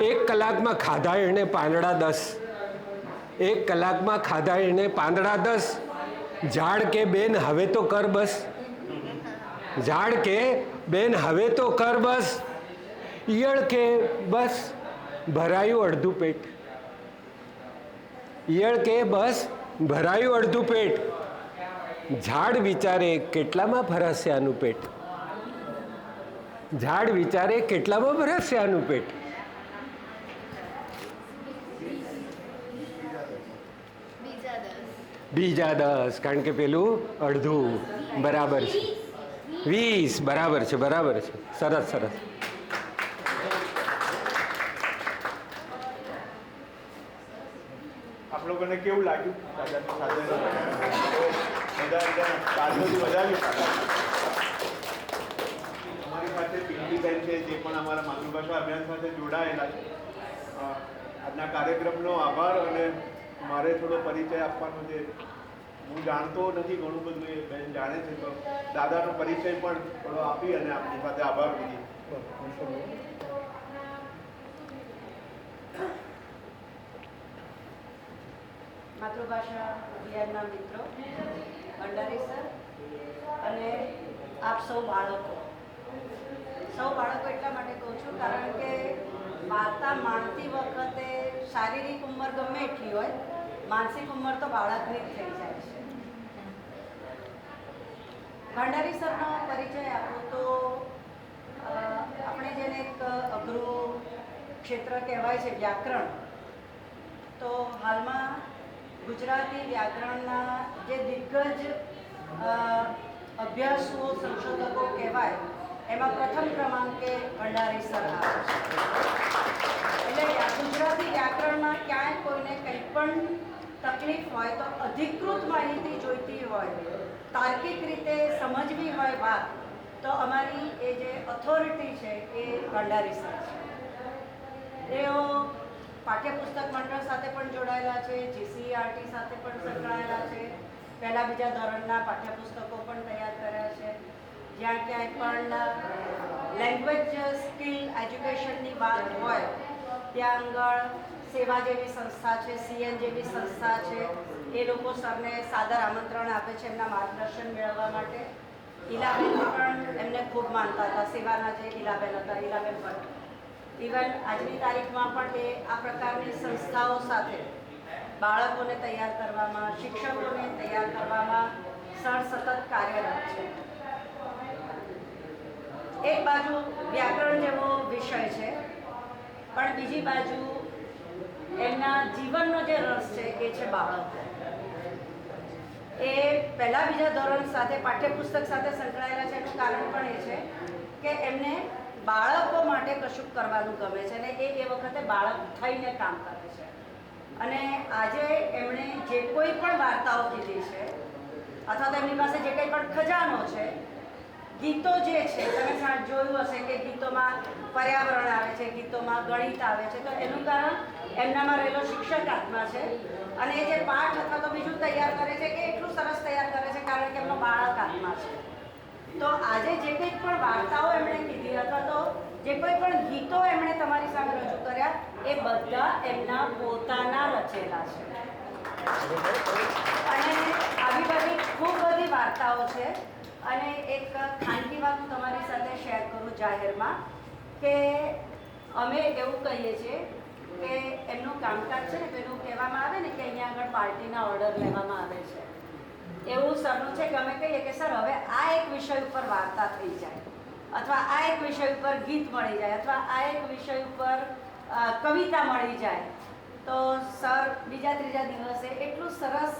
1 કલાકમાં ખાધા એણે પાંદડા 10, 1 કલાકમાં ખાધા એણે પાંદડા 10. ઝાડ કે બેન હવે તો કર બસ, ઝાડ કે બેન હવે તો કર બસ. ઈયળ કે બસ ભરાયું અડધું પેટ, ઈયળ કે બસ ભરાયું અડધું પેટ. ઝાડ વિચારે કેટલામાં ભરાશે આનું પેટ, ઝાડ વિચારે કેટલામાં ભરાશે આનું પેટ. બીજા 10, કારણ કે પેલું અડધું. બરાબર છે. 20. બરાબર છે, બરાબર છે. સરસ સરસ. આપ લોકોને કેવું લાગ્યું? દાદાની સાથે બધા તાજોથી વધાવ્યું. અમારી પાસે પિંકીબેન છે, જે પણ અમારા માતૃભાષા અભિયાન સાથે જોડાયેલા છે. આજના કાર્યક્રમનો આભાર. અને મારે થોડો પરિચય આપવાનો છે. હું જાણતો નથી ઘણું બધું, એ બેન જાણે છે, તો દાદાનો પરિચય પણ થોડો આપી અને આપની સાથે આભાર વિધિ. માતૃભાષા અભિયાનના મિત્રો, ભંડારી સર અને આપ સૌ બાળકો એટલા માટે કહું છું કારણ કે વાર્તા માણતી વખતે શારીરિક ઉંમર ગમે એટલી હોય, માનસિક ઉંમર તો બાળકની જ થઈ જાય છે. ભંડારી સરનો પરિચય આપો તો આપણે જેને એક અઘરું ક્ષેત્ર કહેવાય છે વ્યાકરણ, તો હાલમાં ગુજરાતી વ્યાકરણના જે દિગ્ગજ અભ્યાસુઓ સંશોધકો કહેવાય એમાં પ્રથમ ક્રમાંકે ભંડારી સર આવે છે. એટલે ગુજરાતી વ્યાકરણમાં ક્યાંય કોઈને કંઈ પણ તકલીફ હોય તો અધિકૃત માહિતી જોઈતી હોય, તાર્કિક રીતે સમજવી હોય વાત, તો અમારી એ જે ઓથોરિટી છે એ ભંડારી સર છે. તેઓ પાઠ્યપુસ્તક મંડળ સાથે પણ જોડાયેલા છે, જીસીઆરટી સાથે પણ સંકળાયેલા છે, પહેલા બીજા ધોરણના પાઠ્યપુસ્તકો પણ તૈયાર કર્યા છે. જ્યાં ક્યાંય પણ લેંગ્વેજ સ્કિલ એજ્યુકેશનની વાત હોય ત્યાં આગળ સેવા જેવી સંસ્થા છે, સીએન જેવી સંસ્થા છે, એ લોકો સરને સાદર આમંત્રણ આપે છે એમના માર્ગદર્શન મેળવવા માટે. ઈલાબેન પણ એમને ખૂબ માનતા હતા. સેવાના જે ઈલાબેન હતા, ઈલાબેન પણ ઇવન આજની તારીખમાં પણ એ આ પ્રકારની સંસ્થાઓ સાથે બાળકોને તૈયાર કરવામાં, શિક્ષકોને તૈયાર કરવામાં સતત કાર્યરત છે. એક બાજુ વ્યાકરણ જેવો વિષય છે, પણ બીજી બાજુ એમના જીવનનો જે રસ છે એ છે બાળકો. એ પહેલા બીજા ધોરણ સાથે પાઠ્યપુસ્તક સાથે સંકળાયેલા છે. એનું કારણ પણ એ છે કે એમને બાળકો માટે કશુંક કરવાનું ગમે છે અને એ વખતે બાળક થઈને કામ કરે છે. અને આજે એમણે જે કોઈ પણ વાર્તાઓ કીધી છે અથવા તો એમની પાસે જે કંઈ પણ ખજાનો છે, ગીતો જે છે, તમે જોયું હશે કે ગીતોમાં પર્યાવરણ આવે છે, ગીતોમાં ગણિત આવે છે, તો એનું કારણ એમનામાં રહેલો શિક્ષક આત્મા છે. અને એ જે પાઠ અથવા તો બીજું તૈયાર કરે છે કે એટલું સરસ તૈયાર કરે છે કારણ કે એમનો બાળક આત્મા છે. તો આજે જે કંઈ પણ વાર્તાઓ એમણે કીધી અથવા તો જે કોઈ પણ ગીતો એમણે તમારી સામે રજૂ કર્યા, એ બધા એમના પોતાના રચેલા છે. અને આવી બધી ખૂબ બધી વાર્તાઓ છે. અને એક ખાનગી વાત હું તમારી સાથે શેર કરું જાહેરમાં, કે અમે એવું કહીએ છીએ કે એમનું કામકાજ છે ને, તો એનું કહેવામાં આવે ને કે અહીંયા આગળ પાર્ટીના ઓર્ડર લેવામાં આવે છે. એવું સરનું છે કે અમે કહીએ કે સર હવે આ એક વિષય ઉપર વાર્તા થઈ જાય, અથવા આ એક વિષય ઉપર ગીત મળી જાય, અથવા આ એક વિષય ઉપર કવિતા મળી જાય, તો સર બીજા ત્રીજા દિવસે એટલું સરસ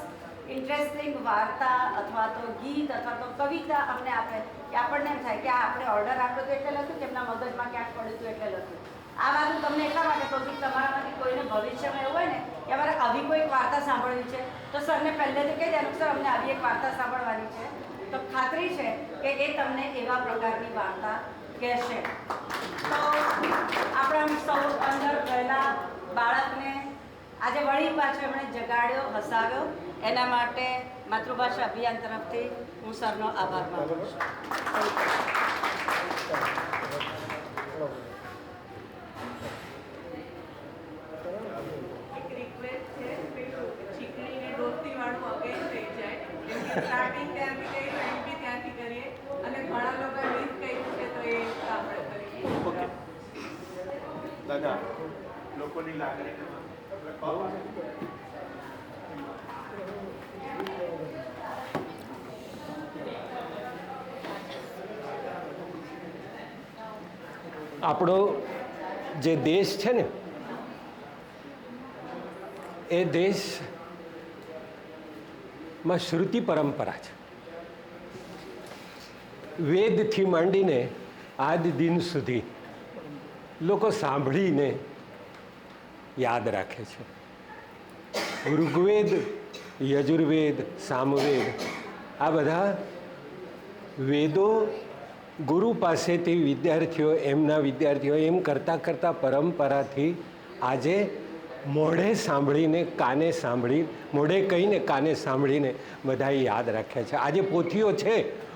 ઇન્ટરેસ્ટિંગ વાર્તા અથવા તો ગીત અથવા તો કવિતા અમને આપે કે આપણને એમ થાય કે આ આપણે ઓર્ડર આપ્યો તો એટલે લખ્યું, કે એમના મગજમાં ક્યાંક પડ્યું હતું એટલે લખ્યું. આ વાત હું તમને એટલા માટે કહું છું કે તમારામાંથી કોઈને ભવિષ્યમાં એવું હોય ને કે અમારે આવી કોઈક વાર્તા સાંભળવી છે, તો સરને પહેલેથી કહી દેવાનું, સર અમને આવી એક વાર્તા સાંભળવાની છે. તો ખાતરી છે કે એ તમને એવા પ્રકારની વાર્તા કહેશે. તો આપણા સૌ અંદર રહેલા બાળકને આજે વળી પાછો એમણે જગાડ્યો, હસાવ્યો. એના માટે માતૃભાષા અભિયાન તરફથી હું સરનો આભાર માનું છું. એક રિક્વેસ્ટ છે, પેલું ચીકણીને દોસ્તીવાળું અગેન થઈ જાય. સ્ટાર્ટિંગ ત્યાંથી કરીએ, એન્ડ બી ત્યાંથી કરીએ, અને ઘણા લોકો મિસ કર્યું છે તો એ આપણે કરીએ. ઓકે દાદા, લોકોની લાગણી આપણો જે દેશ છે ને, એ દેશમાં શ્રુતિ પરંપરા છે. વેદથી માંડીને આજ દિન સુધી લોકો સાંભળીને યાદ રાખે છે. ઋગ્વેદ, યજુર્વેદ, સામવેદ, આ બધા વેદો ગુરુ પાસેથી વિદ્યાર્થીઓ એમ કરતાં કરતાં પરંપરાથી આજે મોઢે સાંભળીને, કાને સાંભળી, મોઢે કહીને કાને સાંભળીને બધાએ યાદ રાખ્યા છે. આજે પોથીઓ છે,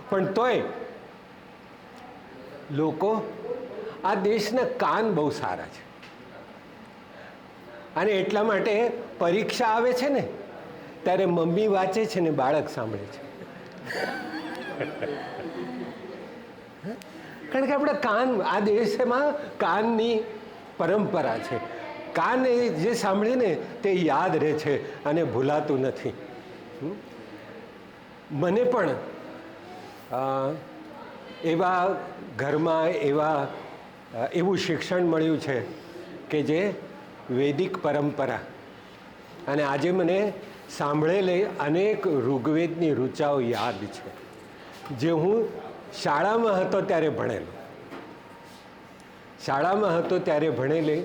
પણ તોય લોકો, આ દેશના કાન બહુ સારા છે. અને એટલા માટે પરીક્ષા આવે છે ને ત્યારે મમ્મી વાંચે છે ને બાળક સાંભળે છે. કારણ કે આપણા કાન, આ દેશમાં કાનની પરંપરા છે. કાન એ જે સાંભળે ને તે યાદ રહે છે અને ભૂલાતું નથી. મને પણ એવા ઘરમાં એવું શિક્ષણ મળ્યું છે કે જે વૈદિક પરંપરા, અને આજે મને સાંભળેલી અનેક ઋગ્વેદની ઋચાઓ યાદ છે, જે હું શાળામાં હતો ત્યારે ભણેલી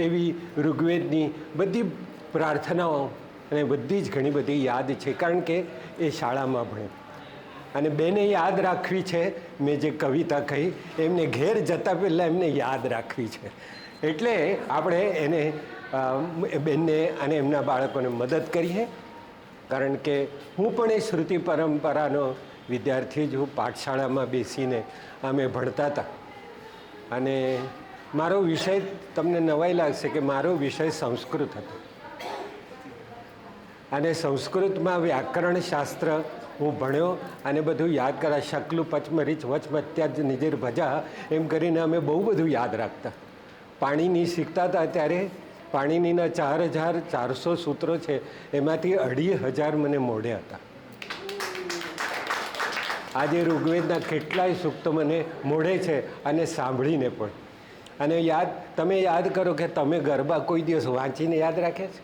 એવી ઋગ્વેદની બધી પ્રાર્થનાઓ અને બધી જ ઘણી બધી યાદ છે, કારણ કે એ શાળામાં ભણે. અને બેને યાદ રાખવી છે, મેં જે કવિતા કહી એમને ઘેર જતાં પહેલાં એમને યાદ રાખવી છે. એટલે આપણે એને બેનને અને એમના બાળકોને મદદ કરીએ, કારણ કે હું પણ એ શ્રુતિ પરંપરાનો વિદ્યાર્થી જ હું. પાઠશાળામાં બેસીને અમે ભણતા હતા. અને મારો વિષય, તમને નવાઈ લાગશે કે મારો વિષય સંસ્કૃત હતો. અને સંસ્કૃતમાં વ્યાકરણ શાસ્ત્ર હું ભણ્યો અને બધું યાદ કરા. શકલું પચમરીચ વચમત્યા જ નિજર ભજા એમ કરીને અમે બહુ બધું યાદ રાખતા. પાણીની શીખતા હતા ત્યારે પાણીનીના 4400 સૂત્રો છે, એમાંથી 2500 મને મોઢે હતા. આજે ઋગ્વેદના કેટલાય સૂક્તો મને મોઢે છે અને સાંભળીને પણ. અને તમે યાદ કરો કે તમે ગરબા કોઈ દિવસ વાંચીને યાદ રાખે છે?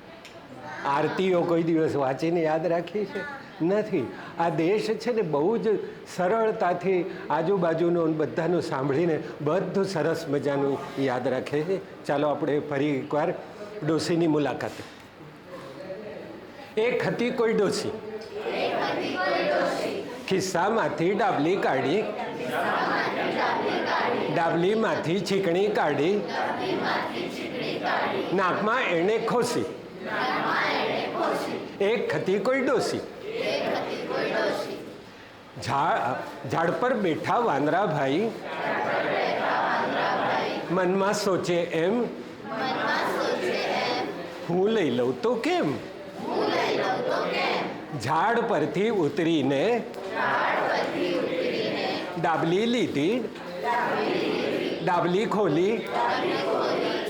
આરતીઓ કોઈ દિવસ વાંચીને યાદ રાખી છે? નથી. આ દેશ છે ને બહુ જ સરળતાથી આજુબાજુનું બધાનું સાંભળીને બધું સરસ મજાનું યાદ રાખે છે. ચાલો આપણે ફરી એકવાર ડોશીની મુલાકાત. એક હતી કોઈ ડોશી, ખિસ્સામાંથી ડાબલી કાઢી, ડાબલીમાંથી છીકણી કાઢી, નાકમાં એણે ખોસી. એક હતી કોઈ ડોશી, ઝાડ પર બેઠા વાંદરાભાઈ મનમાં સોચે એમ, હું લઈ લઉં તો કેમ? ઝાડ પરથી ઉતરીને ડાબલી લીધી, ડાબલી ખોલી,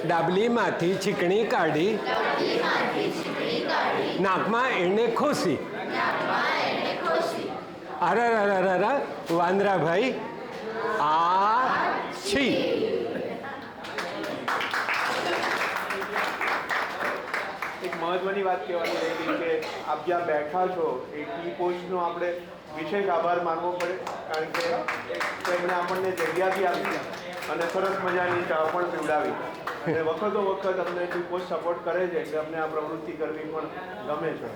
ડાબલીમાંથી છીકણી કાઢી, નાકમાં એણે ખોસી. અરે વાંદરાભાઈ આ છી. એક મહત્વની વાત કહેવાની રહી ગઈ કે આપ જ્યાં બેઠા છો એ ટી પોસ્ટનો આપણે વિશેષ આભાર માનવો પડે, કારણ કે તેમણે આપણને જગ્યા બી આપી અને સરસ મજાની ચા પણ પીવડાવી અને વખતો વખત અમને ટી પોસ્ટ સપોર્ટ કરે છે એટલે અમને આ પ્રવૃત્તિ કરવી પણ ગમે છે.